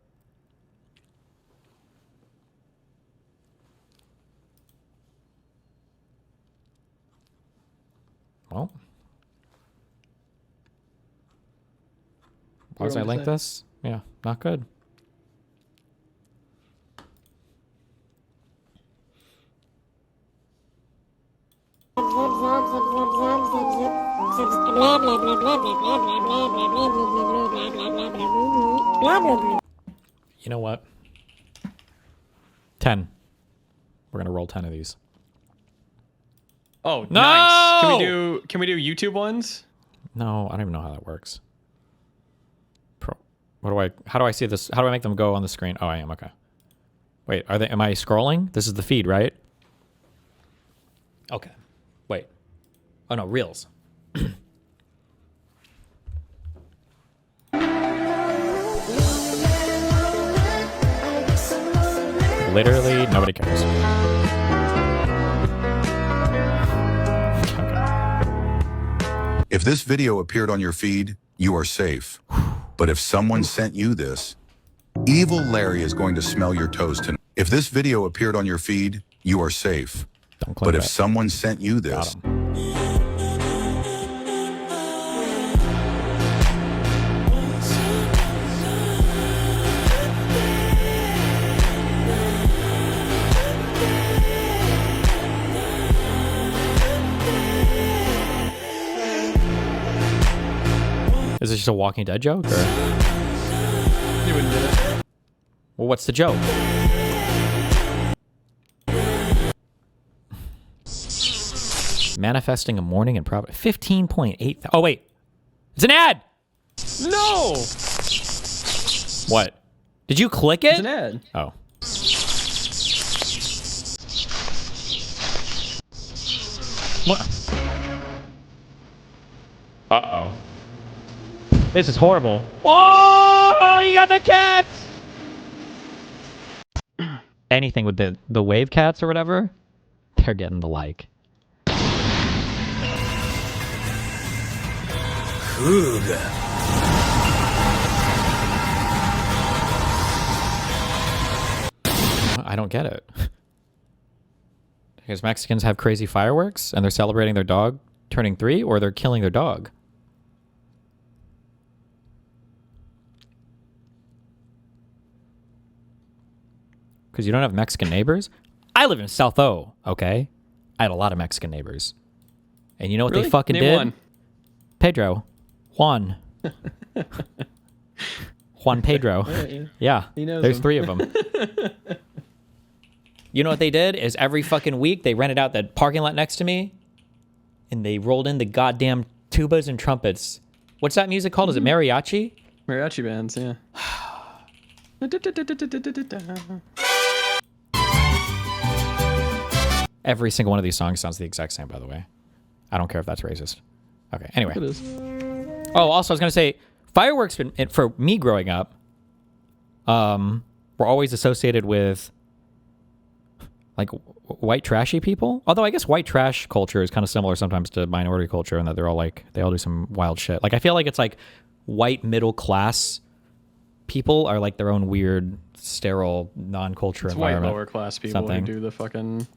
Well... Why was I link this? Yeah, not good. You know what? 10. We're gonna roll 10 of these. Oh, no! Nice. Can we do YouTube ones? No, I don't even know how that works. How do I see this? How do I make them go on the screen? Oh, I am. Okay. Wait, am I scrolling? This is the feed, right? Okay. Wait. Oh, no, Reels. Literally, nobody cares. Okay. If this video appeared on your feed, you are safe. But if someone sent you this, Evil Larry is going to smell your toes tonight. If this video appeared on your feed, you are safe. But if someone sent you this... Is this just a Walking Dead joke? Or? You wouldn't get it. Well, what's the joke? Manifesting a morning and profit. 15.8. Oh, wait. It's an ad! No! What? Did you click it? It's an ad. Oh. Uh-oh. This is horrible. Oh, you got the cats! Anything with the wave cats or whatever, they're getting the like. I don't get it. Because Mexicans have crazy fireworks and they're celebrating their dog turning 3, or they're killing their dog. Because you don't have Mexican neighbors? I live in South O, okay? I had a lot of Mexican neighbors. And you know what they fucking Name did? one. Pedro. Juan. Juan Pedro. Yeah, He knows there's them. 3 of them. You know what they did is every fucking week they rented out that parking lot next to me and they rolled in the goddamn tubas and trumpets. What's that music called? Is it mariachi? Mariachi bands, yeah. Every single one of these songs sounds the exact same, by the way. I don't care if that's racist. Okay, anyway. It is. Oh, also, I was going to say, fireworks, for me growing up, were always associated with, like, white trashy people. Although I guess white trash culture is kind of similar sometimes to minority culture in that they're all, like, they all do some wild shit. Like, I feel like it's, like, white middle class people are, like, their own weird, sterile, non-culture environment. White lower class people who do the fucking...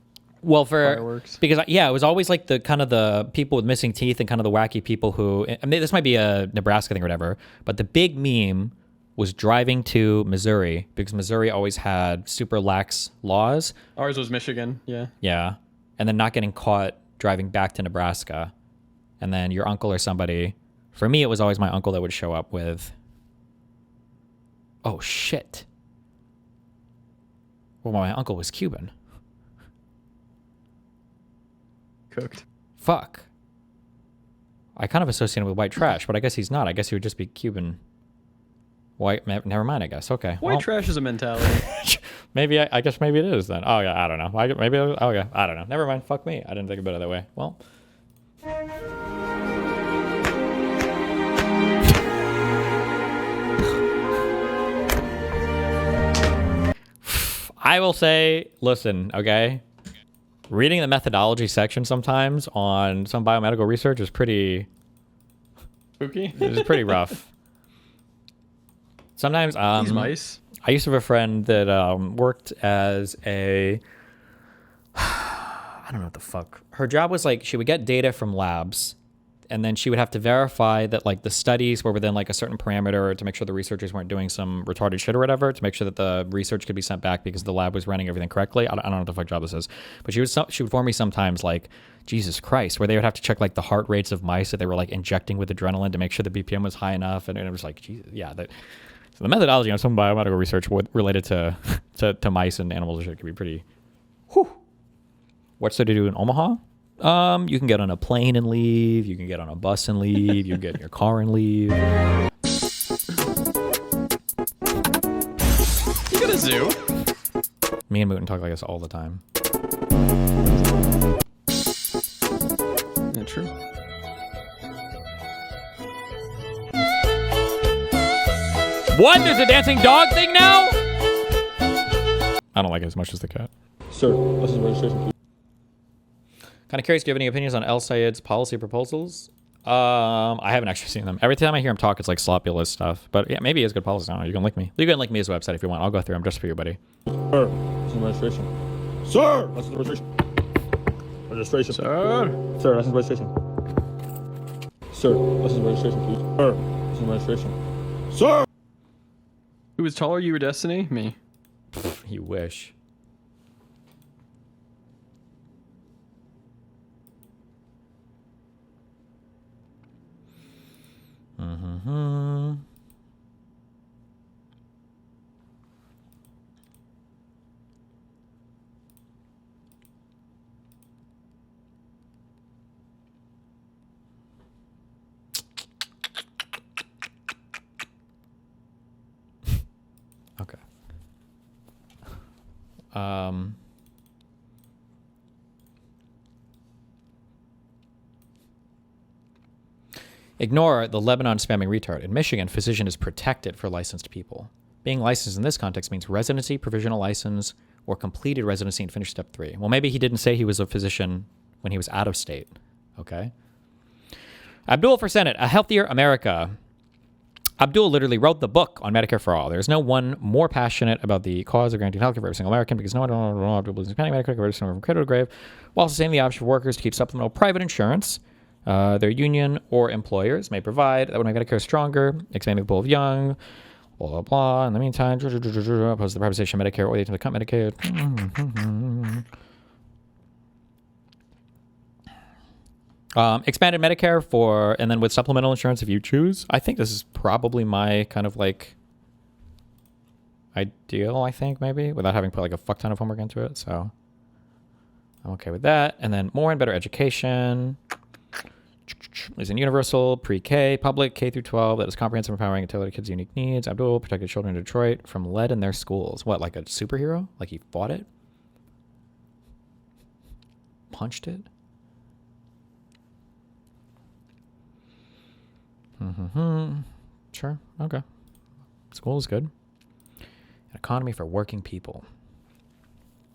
Well, fireworks. Because yeah, it was always like the kind of the people with missing teeth and kind of the wacky people who, I mean, this might be a Nebraska thing or whatever, but the big meme was driving to Missouri because Missouri always had super lax laws. Ours was Michigan, yeah. Yeah. And then not getting caught driving back to Nebraska. And then your uncle or somebody, for me, it was always my uncle that would show up with, oh shit. Well, my uncle was Cuban. Cooked. Fuck. I kind of associate him with white trash, but I guess he's not. I guess he would just be Cuban. White. Never mind, I guess. Okay. White trash is a mentality. Maybe, I guess maybe it is then. Oh, yeah, I don't know. Oh, yeah, I don't know. Never mind. Fuck me. I didn't think about it that way. Well. I will say, listen, okay? Reading the methodology section sometimes on some biomedical research is pretty... Spooky? It's pretty rough. Sometimes... These mice. I used to have a friend that worked as a... I don't know what the fuck. Her job was like, she would get data from labs, and then she would have to verify that like the studies were within like a certain parameter to make sure the researchers weren't doing some retarded shit or whatever, to make sure that the research could be sent back because the lab was running everything correctly. I don't know what the fuck job this is, but she would form me sometimes like, Jesus Christ, where they would have to check like the heart rates of mice that they were like injecting with adrenaline to make sure the BPM was high enough, and it was like, Jesus, yeah. So the methodology on some biomedical research related to mice and animals and shit could be pretty. Whew. What's there to do in Omaha? You can get on a plane and leave. You can get on a bus and leave. You can get in your car and leave. You got a zoo? Me and Mooten talk like this all the time. Yeah, true. What? There's a dancing dog thing now? I don't like it as much as the cat. Sir, this is registration, please. Kind of curious, do you have any opinions on El Sayed's policy proposals? I haven't actually seen them. Every time I hear him talk, it's like sloppy list stuff. But yeah, maybe he has good policies. I don't know. You can link me. You can link me his website if you want. I'll go through them just for you, buddy. Sir, this is registration. Sir, this is registration. Registration. Sir. Sir, this is registration. Sir, this is registration, please. Sir, this is registration. Sir. Who was taller, you or Destiny? Me. You wish. Mm-hmm. Okay. Ignore the Lebanon spamming retard. In Michigan, physician is protected for licensed people. Being licensed in this context means residency, provisional license, or completed residency and finished step 3. Well, maybe he didn't say he was a physician when he was out of state. Okay. Abdul for Senate, A Healthier America. Abdul literally wrote the book on Medicare for All. There's no one more passionate about the cause of guaranteed healthcare for every single American because no one Abdul believes in paying Medicare coverage from cradle to grave, while also saying the option for workers to keep supplemental private insurance. Their union or employers may provide. That would make Medicare stronger, expanding the pool of young, blah, blah, blah. In the meantime, oppose the privatization of Medicare or the attempt to cut Medicaid. Expanded Medicare for, and then with supplemental insurance if you choose. I think this is probably my kind of like ideal, I think, maybe, without having put like a fuck ton of homework into it. So I'm okay with that. And then more and better education. Is in universal, pre-K, public, K through 12, that is comprehensive, empowering, and tailored to kids' unique needs. Abdul protected children in Detroit from lead in their schools. What, like a superhero? Like he fought it? Punched it? Sure, okay. School is good. An economy for working people.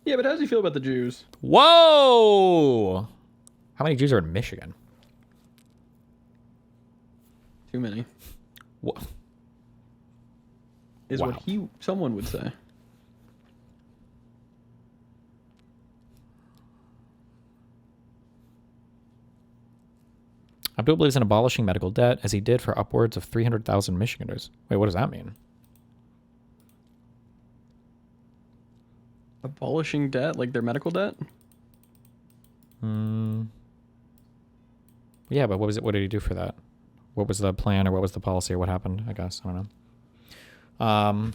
Yeah, but how does he feel about the Jews? Whoa! How many Jews are in Michigan? Too many. What? Is Wow. what someone would say. Abdul believes in abolishing medical debt, as he did for upwards of 300,000 Michiganders. Wait, what does that mean? Abolishing debt? Like their medical debt? Yeah, but what was it? What did he do for that? What was the plan, or what was the policy, or what happened? I guess I don't know.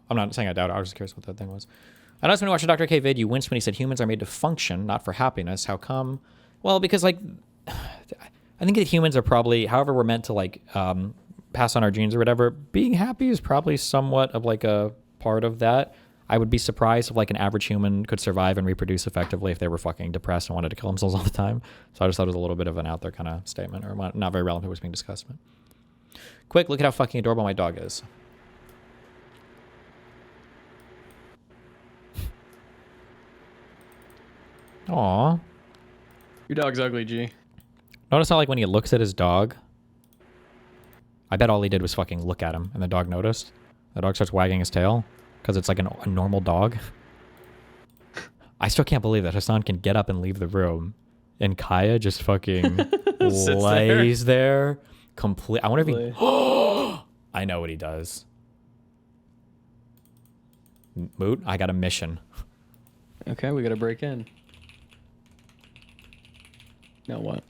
I'm not saying I doubt it. I was just curious what that thing was. I noticed when you watched a Dr. K vid, you winced when he said humans are made to function, not for happiness. How come? Well, because like, I think that humans are probably, however we're meant to like pass on our genes or whatever, being happy is probably somewhat of like a part of that. I would be surprised if like an average human could survive and reproduce effectively if they were fucking depressed and wanted to kill themselves all the time. So I just thought it was a little bit of an out there kind of statement, or not very relevant to what's being discussed. But quick, look at how fucking adorable my dog is. Aw. Your dog's ugly, G. Notice how like when he looks at his dog, I bet all he did was fucking look at him, and the dog noticed. The dog starts wagging his tail because it's like a normal dog. I still can't believe that Hasan can get up and leave the room, and Kaya just fucking lays there. I wonder if he... I know what he does. Moot, I got a mission. Okay, we gotta break in. Now what?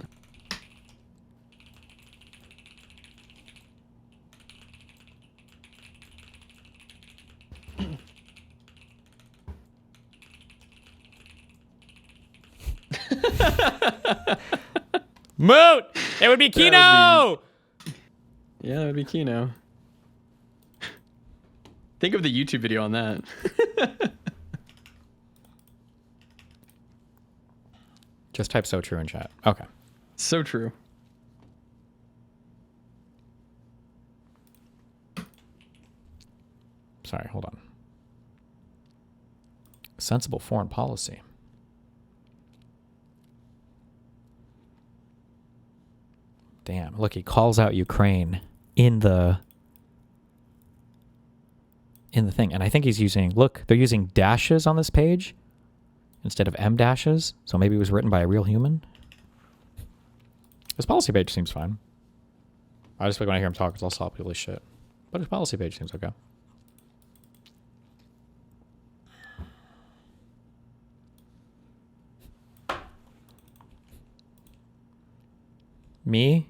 Moot! It would be Kino! Yeah, that would be Kino. Think of the YouTube video on that. Just type so true in chat. Okay. So true. Sorry, hold on. Sensible foreign policy. Damn, look, he calls out Ukraine in the thing. And I think he's using, look, they're using dashes on this page instead of M dashes. So maybe it was written by a real human. His policy page seems fine. I just like when I hear him talk, it's all sloppy as shit. But his policy page seems okay. Me?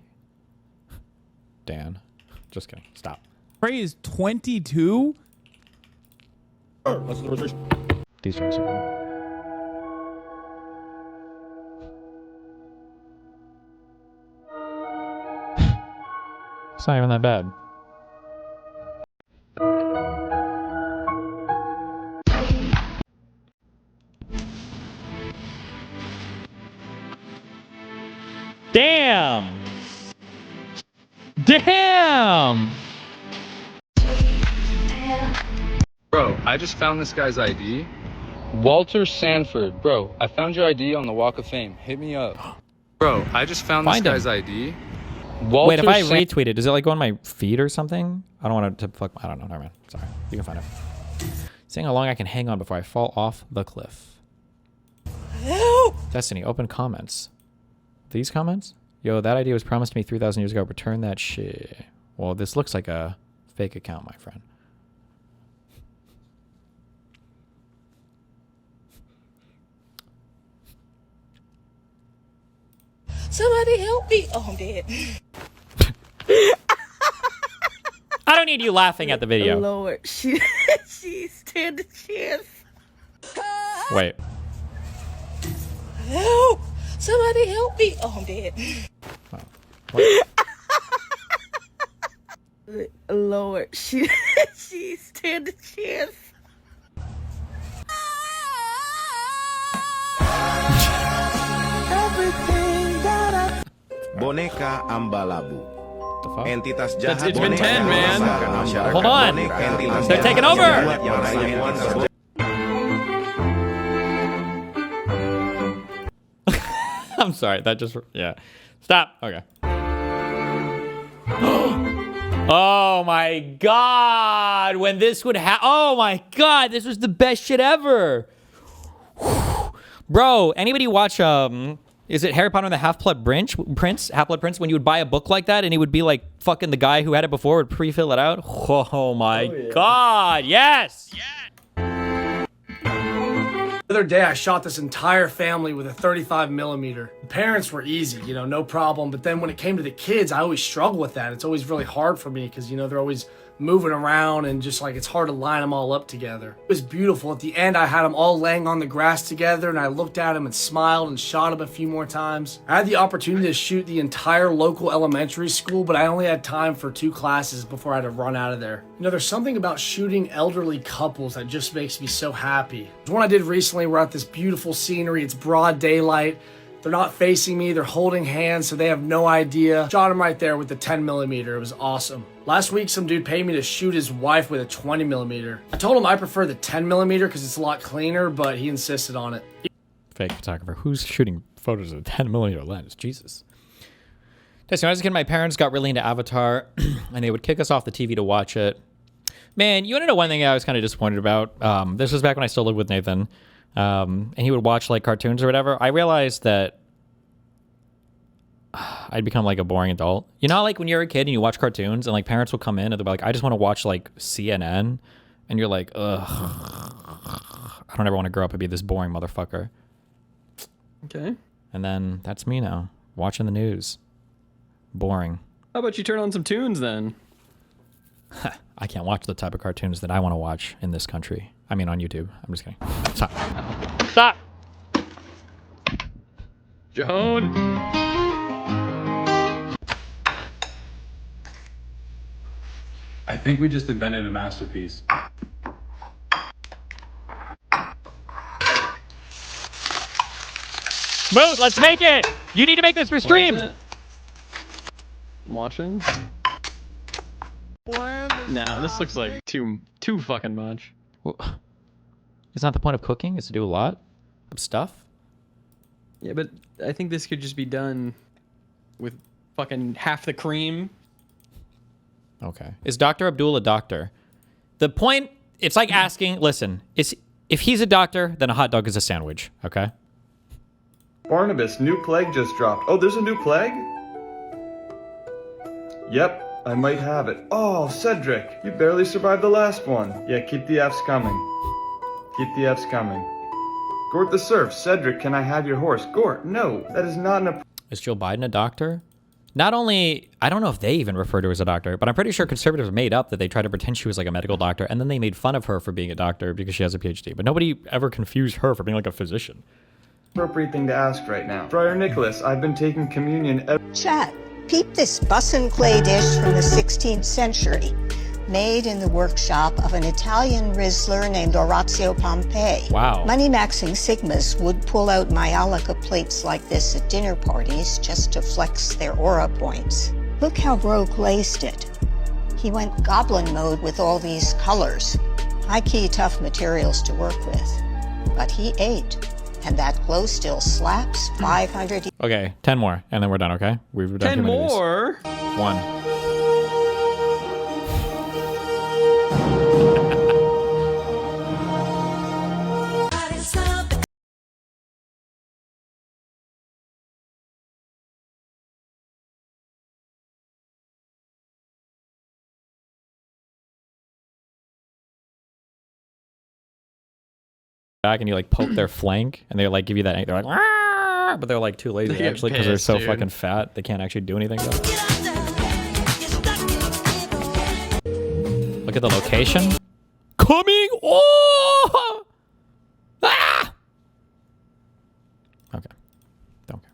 Dan. Just kidding. Stop. Prey is 22? These drinks are It's not even that bad. Damn! Damn! Bro, I just found this guy's ID. Walter Sanford. Bro, I found your ID on the Walk of Fame. Hit me up. Bro, I just found this guy's ID. Walter Wait, if I retweet it, does it like go on my feed or something? I don't want to fuck. I don't know. Never mind. Sorry. You can find it. Seeing how long I can hang on before I fall off the cliff. Destiny, open comments. These comments? Yo, that idea was promised to me 3,000 years ago. Return that shit. Well, this looks like a fake account, my friend. Somebody help me. Oh, I'm dead. I don't need you laughing at the video. Lord, she stand a chance. Wait. Help! Somebody help me. Oh, I'm dead. Lord, she stand a chance. Boneka Ambalabu. Entitas jahat. It's been 10, man. Hold on. They're taking over. I'm sorry. That just, yeah. Stop. Okay. Oh my God. When this would happen. Oh my God. This was the best shit ever. Bro, anybody watch, is it Harry Potter and the Half-Blood Prince? Half-Blood Prince, when you would buy a book like that and he would be like fucking the guy who had it before would pre-fill it out? Oh my God, yes! The other day, I shot this entire family with a 35mm. The parents were easy, you know, no problem. But then when it came to the kids, I always struggle with that. It's always really hard for me because, you know, they're always moving around and just like it's hard to line them all up together. It was beautiful. At the end, I had them all laying on the grass together and I looked at them and smiled and shot them a few more times. I had the opportunity to shoot the entire local elementary school, but I only had time for 2 classes before I had to run out of there. You know, there's something about shooting elderly couples that just makes me so happy. There's one I did recently. We're at this beautiful scenery. It's broad daylight. They're not facing me, they're holding hands, so they have no idea. Shot him right there with the 10mm, it was awesome. Last week, some dude paid me to shoot his wife with a 20mm. I told him I prefer the 10mm because it's a lot cleaner, but he insisted on it. Fake photographer. Who's shooting photos with a 10mm lens? Jesus. When I was a kid, my parents got really into Avatar, and they would kick us off the TV to watch it. Man, you want to know one thing I was kind of disappointed about? This was back when I still lived with Nathan. And he would watch like cartoons or whatever. I realized that I'd become like a boring adult. You know, like when you're a kid and you watch cartoons and like parents will come in and they'll be like, I just want to watch like CNN. And you're like, ugh, I don't ever want to grow up and be this boring motherfucker. Okay. And then that's me now, watching the news. Boring. How about you turn on some tunes then? I can't watch the type of cartoons that I want to watch in this country. I mean, on YouTube. I'm just kidding. Stop. Stop! Joan! I think we just invented a masterpiece. Move! Let's make it! You need to make this for stream! I'm watching? Nah, this looks like too fucking much. Well, isn't that the point of cooking? Is to do a lot of stuff? Yeah, but I think this could just be done with fucking half the cream. Okay. Is Dr. Abdul a doctor? The point, it's like asking, listen, if he's a doctor, then a hot dog is a sandwich, okay? Barnabas, new plague just dropped. Oh, there's a new plague? Yep, I might have it. Oh, Cedric, you barely survived the last one. Yeah, keep the F's coming. Keep the F's coming. Gort the Surf, Cedric, can I have your horse? Gort, no, that is not an... Is Joe Biden a doctor? Not only, I don't know if they even refer to her as a doctor, but I'm pretty sure conservatives made up that they tried to pretend she was like a medical doctor, and then they made fun of her for being a doctor because she has a PhD. But nobody ever confused her for being like a physician. Appropriate thing to ask right now. Friar Nicholas, I've been taking communion... Chat, peep this bussin' clay dish from the 16th century, made in the workshop of an Italian Rizzler named Orazio Pompei. Wow. Money-maxing Sigmas would pull out Myalica plates like this at dinner parties just to flex their aura points. Look how Broke laced it. He went goblin mode with all these colors. High-key tough materials to work with. But he ate. And that glow still slaps 500... Okay, 10 more, and then we're done, okay? We've done 10 too many of these. more? 1. Back and you like poke their flank and they like give you that, they're like, "Argh!" But they're like too lazy They actually get because they're pissed, so dude. fucking fat they can't actually do anything. Look at the location. Coming! Oh! Ah! Okay. Don't care.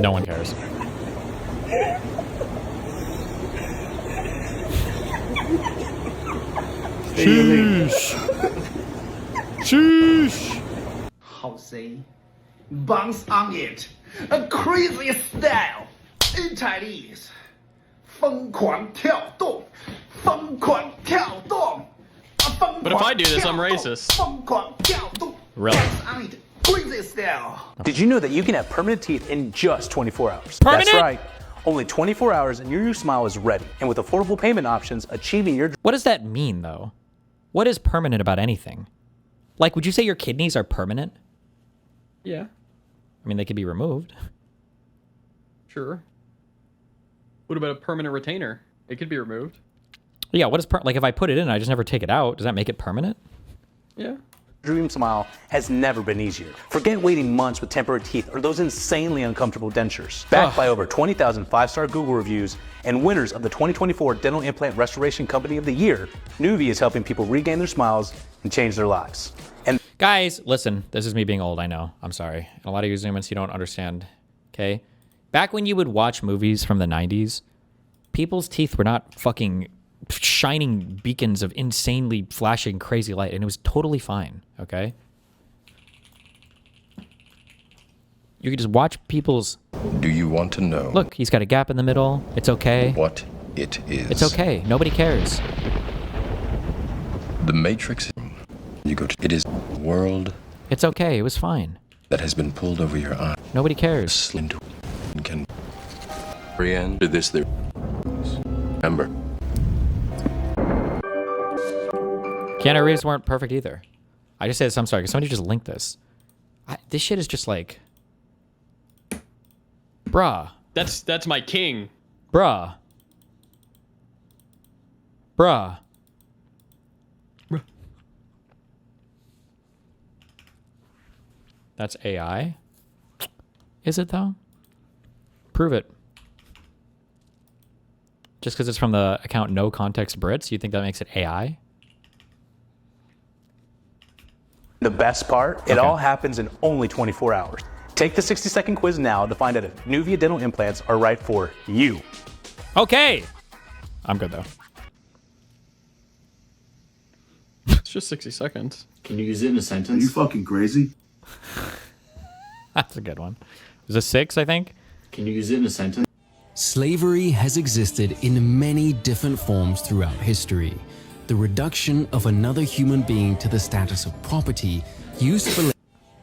No one cares. Sheesh. Sheesh. How say? Bounce on it. A crazy style. In Chinese. 疯狂跳动. 疯狂跳动. But if I do this, I'm racist. 疯狂跳动. Really? Bounce on it. Crazy style. Did you know that you can have permanent teeth in just 24 hours? Permanent? That's right. Only 24 hours and your new smile is ready. And with affordable payment options, achieving your... What does that mean, though? What is permanent about anything? Like, would you say your kidneys are permanent? Yeah. I mean, they could be removed. Sure. What about a permanent retainer? It could be removed. Yeah, what is like if I put it in and I just never take it out, does that make it permanent? Yeah. dream smile has never been easier. Forget waiting months with temporary teeth or those insanely uncomfortable dentures. Backed by over 20,000 five-star Google reviews and winners of the 2024 Dental Implant Restoration Company of the Year, Nuvia is helping people regain their smiles and change their lives. And guys, listen, this is me being old, I know. I'm sorry. And a lot of you Zoomers, you don't understand, okay? Back when you would watch movies from the 90s, people's teeth were not fucking shining beacons of insanely flashing crazy light, and it was totally fine, okay? You could just watch people's... Do you want to know? Look, he's got a gap in the middle. It's okay. What it is. It's okay. Nobody cares. The Matrix. You go to... It is world... It's okay. It was fine. That has been pulled over your eye. Nobody cares. And can... Brienne did this there. Remember. Keanu Reeves weren't perfect either. I just said this, I'm sorry, because somebody just linked this. This shit is just like... Bruh. That's my king. Bruh. Bruh. That's AI? Is it though? Prove it. Just because it's from the account No Context Brits, you think that makes it AI? the best part, it all happens in only 24 hours. Take the 60-second quiz now to find out if Nuvia dental implants are right for you. Okay. I'm good though. It's just 60 seconds. Can you use it in a sentence? Are you fucking crazy? That's a good one. It was a 6, I think. Can you use it in a sentence? Slavery has existed in many different forms throughout history. The reduction of another human being to the status of property used for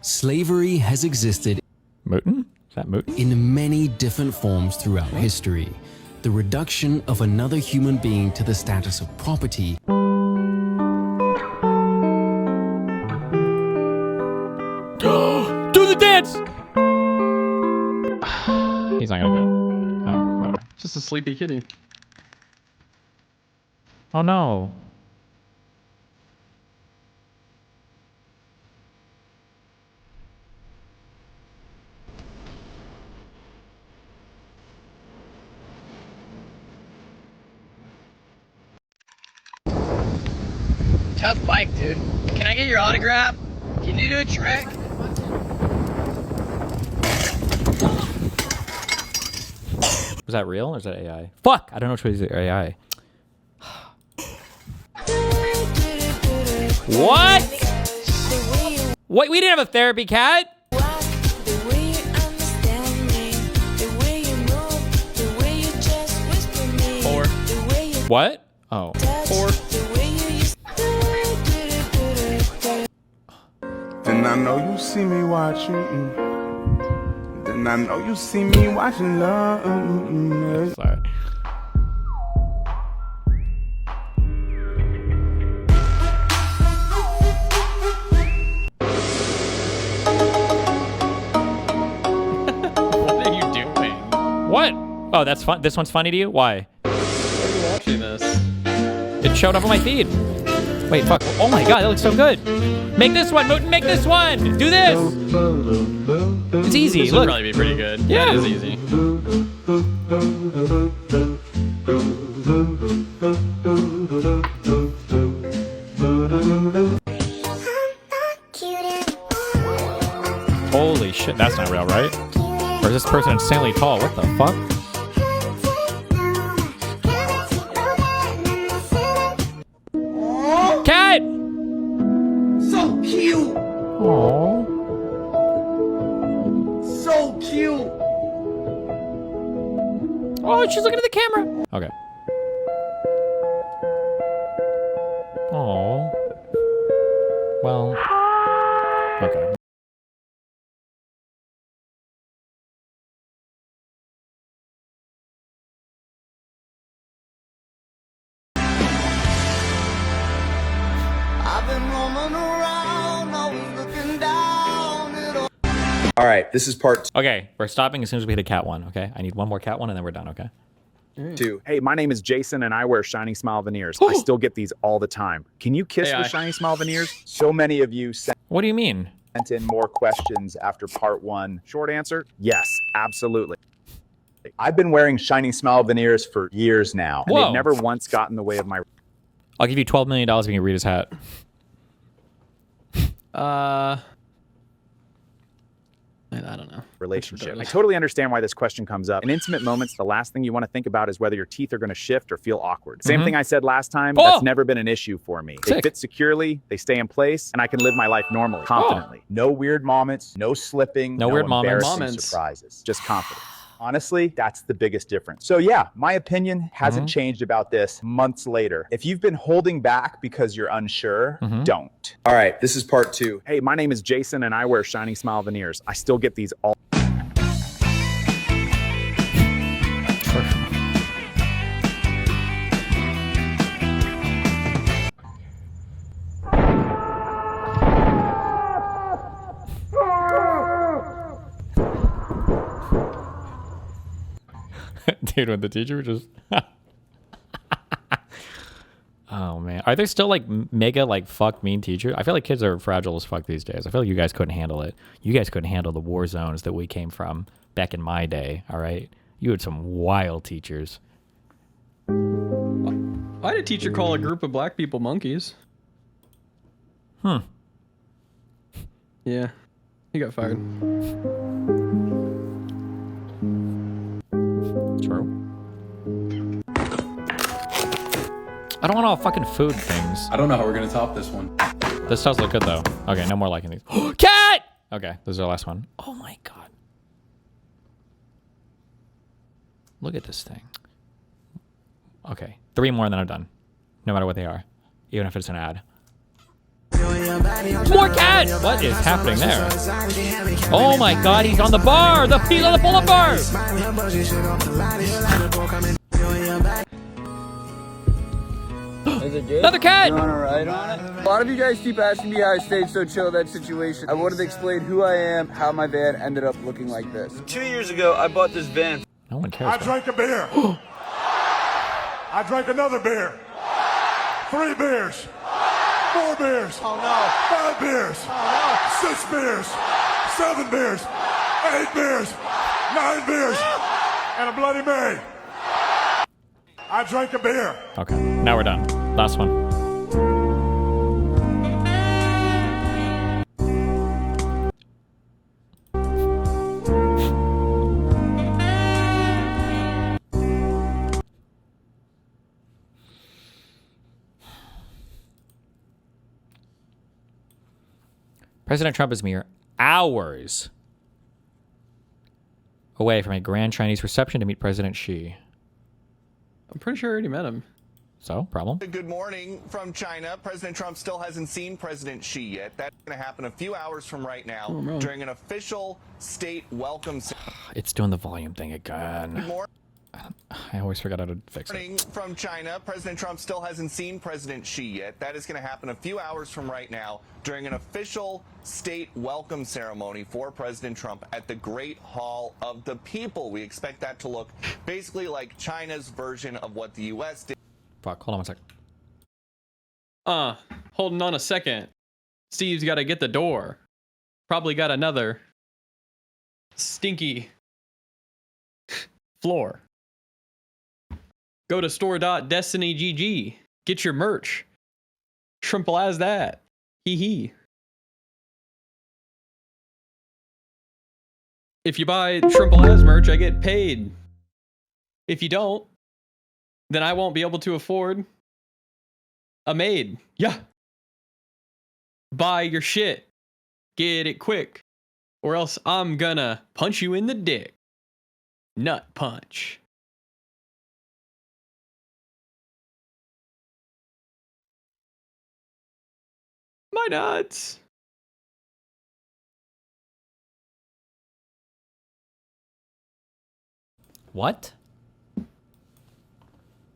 slavery has existed Mootin? Is that Mootin? In many different forms throughout history. The reduction of another human being to the status of property do the dance! He's not gonna do it. Oh, whatever. Just a sleepy kitty. Oh no. Tough bike, dude. Can I get your autograph? Can you do a trick? Was that real or is that AI? Fuck! I don't know which way is AI. What? What? We didn't have a therapy cat. Four. What? Oh. Four. Then I know you see me watching. Then I know you see me watching love. Sorry. What are you doing? What? Oh, that's fun. This one's funny to you? Why? Why are you watching this? It showed up on my feed. Wait, fuck. Oh my god, that looks so good. Make this one, Mooten, make this one. Do this. It's easy. This would Look. probably be pretty good. Yeah. It is easy. Holy shit, that's not real, right? Or is this person insanely tall? What the fuck? Cat! So cute. Aww. So cute. Oh, she's looking at the camera. Okay. Oh. Well. Okay. I've been roaming around, always looking down at all. All right, this is part Okay, we're stopping as soon as we hit a cat one, okay? I need one more cat one and then we're done, okay? 2. Hey, my name is Jason and I wear Shining Smile veneers. I still get these all the time. Can you kiss Hey, with Shining Smile veneers? So many of you sent What do you mean? in more questions after part 1. Short answer, yes, absolutely. I've been wearing Shining Smile veneers for years now, and Whoa. they've never once gotten in the way of my... I'll give you $12 million if you can read his hat. I don't know. Relationship. I totally understand why this question comes up. In intimate moments, the last thing you want to think about is whether your teeth are going to shift or feel awkward. Same thing I said last time, that's never been an issue for me. They Sick. fit securely, they stay in place, and I can live my life normally, confidently. No weird moments, no slipping, No weird moments. embarrassing surprises. Just confidence. Honestly, that's the biggest difference. So yeah, my opinion hasn't changed about this months later. If you've been holding back because you're unsure, don't. All right, this is part 2. Hey, my name is Jason and I wear Shining Smile veneers. I still get these all Dude, when the teacher just... Oh, man. Are there still, like, mega, like, fuck mean teachers? I feel like kids are fragile as fuck these days. I feel like you guys couldn't handle it. You guys couldn't handle the war zones that we came from back in my day, all right? You had some wild teachers. Why did a teacher call a group of black people monkeys? Hmm. Yeah. He got fired. True. I don't want all fucking food things. I don't know how we're gonna top this one. This does look good, though. Okay, no more liking these. Cat! Okay, this is our last one. Oh, my God. Look at this thing. Okay, 3 more and then I'm done. No matter what they are. Even if it's an ad. More cat! What is happening there? Oh my god, he's on the bar! He's on the pull-up bar! Another cat! You want to ride on it? A lot of you guys keep asking me how I stayed so chill in that situation. I wanted to explain who I am, how my van ended up looking like this. 2 years ago, I bought this van. No one cares. I drank a beer. I drank another beer. 3 beers. 4 beers. Oh no. 5 beers. Oh 6 beers. 7 beers. 8 beers. 9 beers. And a Bloody Mary. I drank a beer. Okay, now we're done. Last one. President Trump is mere hours away from a grand Chinese reception to meet President Xi. I'm pretty sure I already met him. So, problem? Good morning from China. President Trump still hasn't seen President Xi yet. That's going to happen a few hours from right now during an official state welcome ceremony. It's doing the volume thing again. Good morning. I always forgot how to fix it. From China, President Trump still hasn't seen President Xi yet. That is going to happen a few hours from right now during an official state welcome ceremony for President Trump at the Great Hall of the People. We expect that to look basically like China's version of what the U.S. did. Fuck, hold on one second. Holding on a second. Steve's got to get the door. Probably got another stinky floor. Go to store.destinygg. Get your merch. Shrimple as that. Hee hee. If you buy Shrimple as merch, I get paid. If you don't, then I won't be able to afford a maid. Yeah. Buy your shit. Get it quick. Or else I'm gonna punch you in the dick. Nut punch. My nuts. What?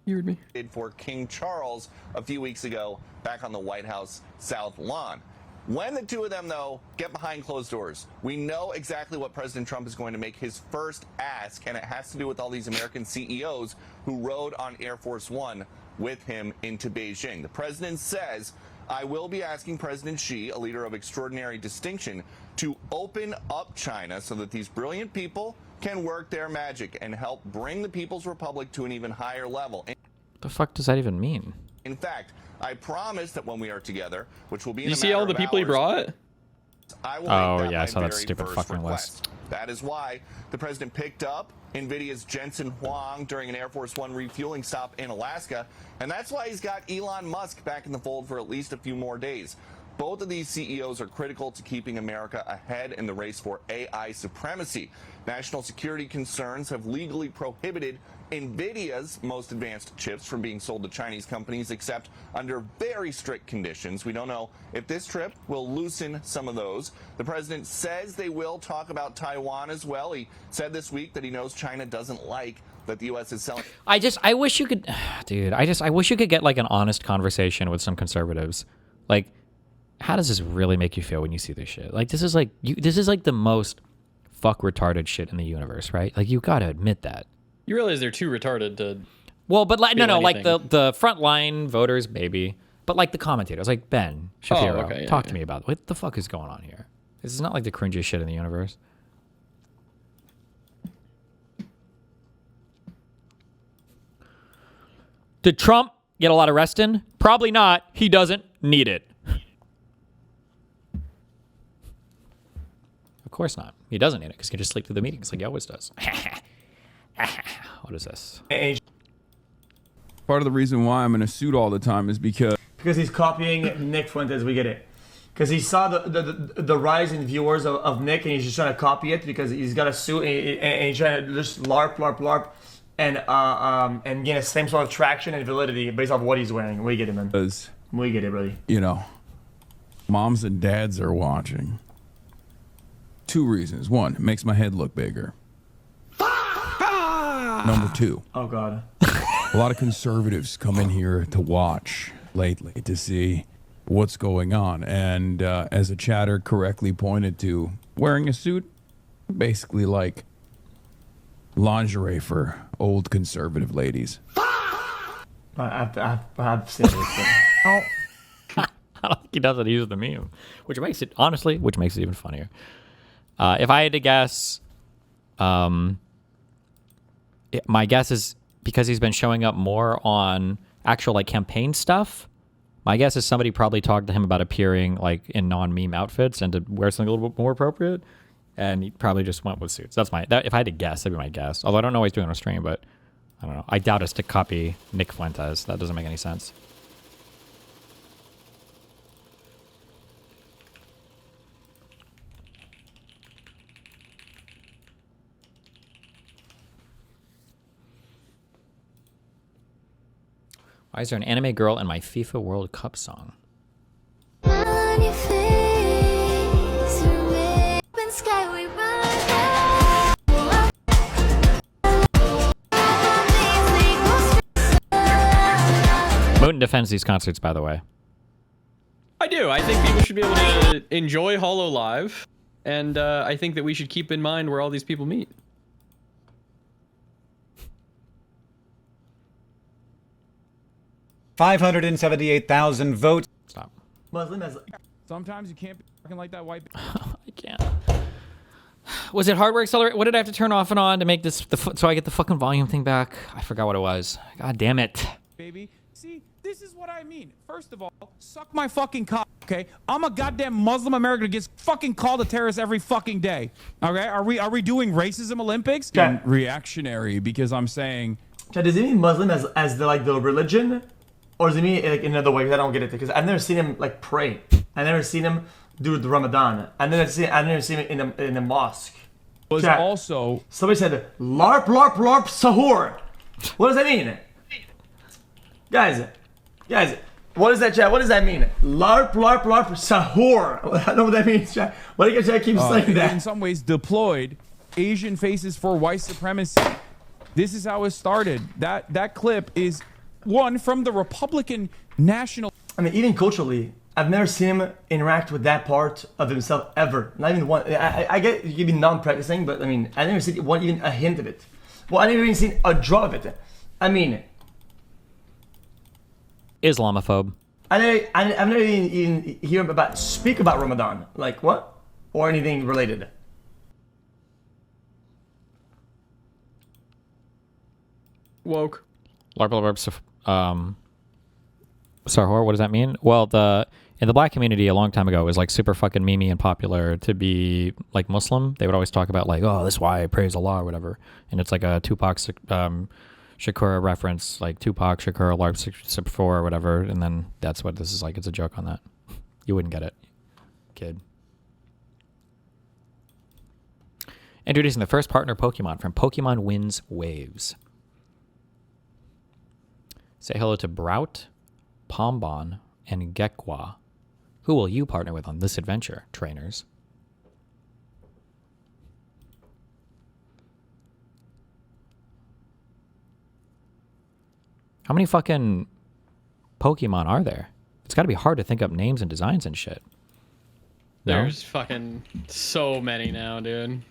You heard me. For King Charles a few weeks ago back on the White House South Lawn. When the two of them, though, get behind closed doors, we know exactly what President Trump is going to make his first ask, and it has to do with all these American CEOs who rode on Air Force One with him into Beijing. The president says, I will be asking President Xi, a leader of extraordinary distinction, to open up China so that these brilliant people can work their magic and help bring the People's Republic to an even higher level. The fuck does that even mean? In fact, I promise that when we are together, which will be in you a see matter all the of people he hours, brought? I will Oh, yeah, I saw that stupid fucking list. That is why the president picked up NVIDIA's Jensen Huang during an Air Force One refueling stop in Alaska, and that's why he's got Elon Musk back in the fold for at least a few more days. Both of these CEOs are critical to keeping America ahead in the race for AI supremacy. National security concerns have legally prohibited NVIDIA's most advanced chips from being sold to Chinese companies, except under very strict conditions. We don't know if this trip will loosen some of those. The president says they will talk about Taiwan as well. He said this week that he knows China doesn't like that the U.S. is selling. I wish you could, dude, I wish you could get like an honest conversation with some conservatives. Like, how does this really make you feel when you see this shit? Like, this is like the most fuck retarded shit in the universe, right? Like, you gotta admit that. You realize they're too retarded to. Well, but like, no, like the frontline voters, maybe, but like the commentators, like Ben Shapiro, talk to me about what the fuck is going on here. This is not like the cringiest shit in the universe. Did Trump get a lot of rest in? Probably not. He doesn't need it. Of course not. He doesn't need it because he can just sleep through the meetings like he always does. What is this? Part of the reason why I'm in a suit all the time is because he's copying Nick Fuentes. We get it. Because he saw the rise in viewers of Nick, and he's just trying to copy it because he's got a suit and he's trying to just LARP and gain the same sort of traction and validity based off what he's wearing. We get it, man. We get it, buddy. you know, moms and dads are watching. 2 reasons. 1, it makes my head look bigger. Number 2. Oh, God. A lot of conservatives come in here to watch lately to see what's going on. And as a chatter correctly pointed to, wearing a suit, basically like lingerie for old conservative ladies. I've said this. I don't think he does it. He uses the meme, which makes it even funnier. If I had to guess, my guess is because he's been showing up more on actual like campaign stuff. My guess is somebody probably talked to him about appearing like in non-meme outfits and to wear something a little bit more appropriate, and he probably just went with suits. That's if I had to guess, that'd be my guess. Although I don't know what he's doing on stream, but I don't know. I doubt it's to copy Nick Fuentes. That doesn't make any sense. Why is there an anime girl in my FIFA World Cup song? Moten defends these concerts, by the way. I do. I think people should be able to enjoy Hollow Live, and I think that we should keep in mind where all these people meet. $578,000 votes. Stop. Muslim as Sometimes you can't be fucking like that white. I can't. Was it hardware accelerate? What did I have to turn off and on to make this so I get the fucking volume thing back? I forgot what it was. God damn it. Baby, see, this is what I mean. First of all, suck my fucking cock, okay? I'm a goddamn Muslim American who gets fucking called a terrorist every fucking day. Okay? Are we doing racism Olympics? Okay. Reactionary because I'm saying. Chad, does he mean Muslim as the like the religion, or does he mean like in another way? Because I don't get it. Because I've never seen him like pray. I've never seen him do the Ramadan. I've never seen him in a mosque. Was Chad, also somebody said LARP LARP LARP sahur. What does that mean? Guys, what does that, Chad? What does that mean? LARP LARP LARP sahur. I don't know what that means, Chad. Why do you guys keep saying that? In some ways, deployed Asian faces for white supremacy. This is how it started. That clip is one from the Republican National. I mean, even culturally, I've never seen him interact with that part of himself ever. Not even one. I get you be non-practicing, but I mean, I never seen even a hint of it. Well, I never even seen a drop of it. I mean, Islamophobe. I've never even hear him speak about Ramadan. Like what? Or anything related. Woke. Sahur, what does that mean? Well, in the black community a long time ago, it was like super fucking memey and popular to be like Muslim. They would always talk about like, oh, this is why I praise Allah or whatever. And it's like a Tupac Shakur reference, like Tupac Shakur LARP 64 or whatever. And then that's what this is like. It's a joke on that. You wouldn't get it, kid. Introducing the first partner Pokemon from Pokemon Wins Waves. Say hello to Brout, Pombon, and Gekwa. Who will you partner with on this adventure, trainers? How many fucking Pokemon are there? It's got to be hard to think up names and designs and shit. There's fucking so many now, dude.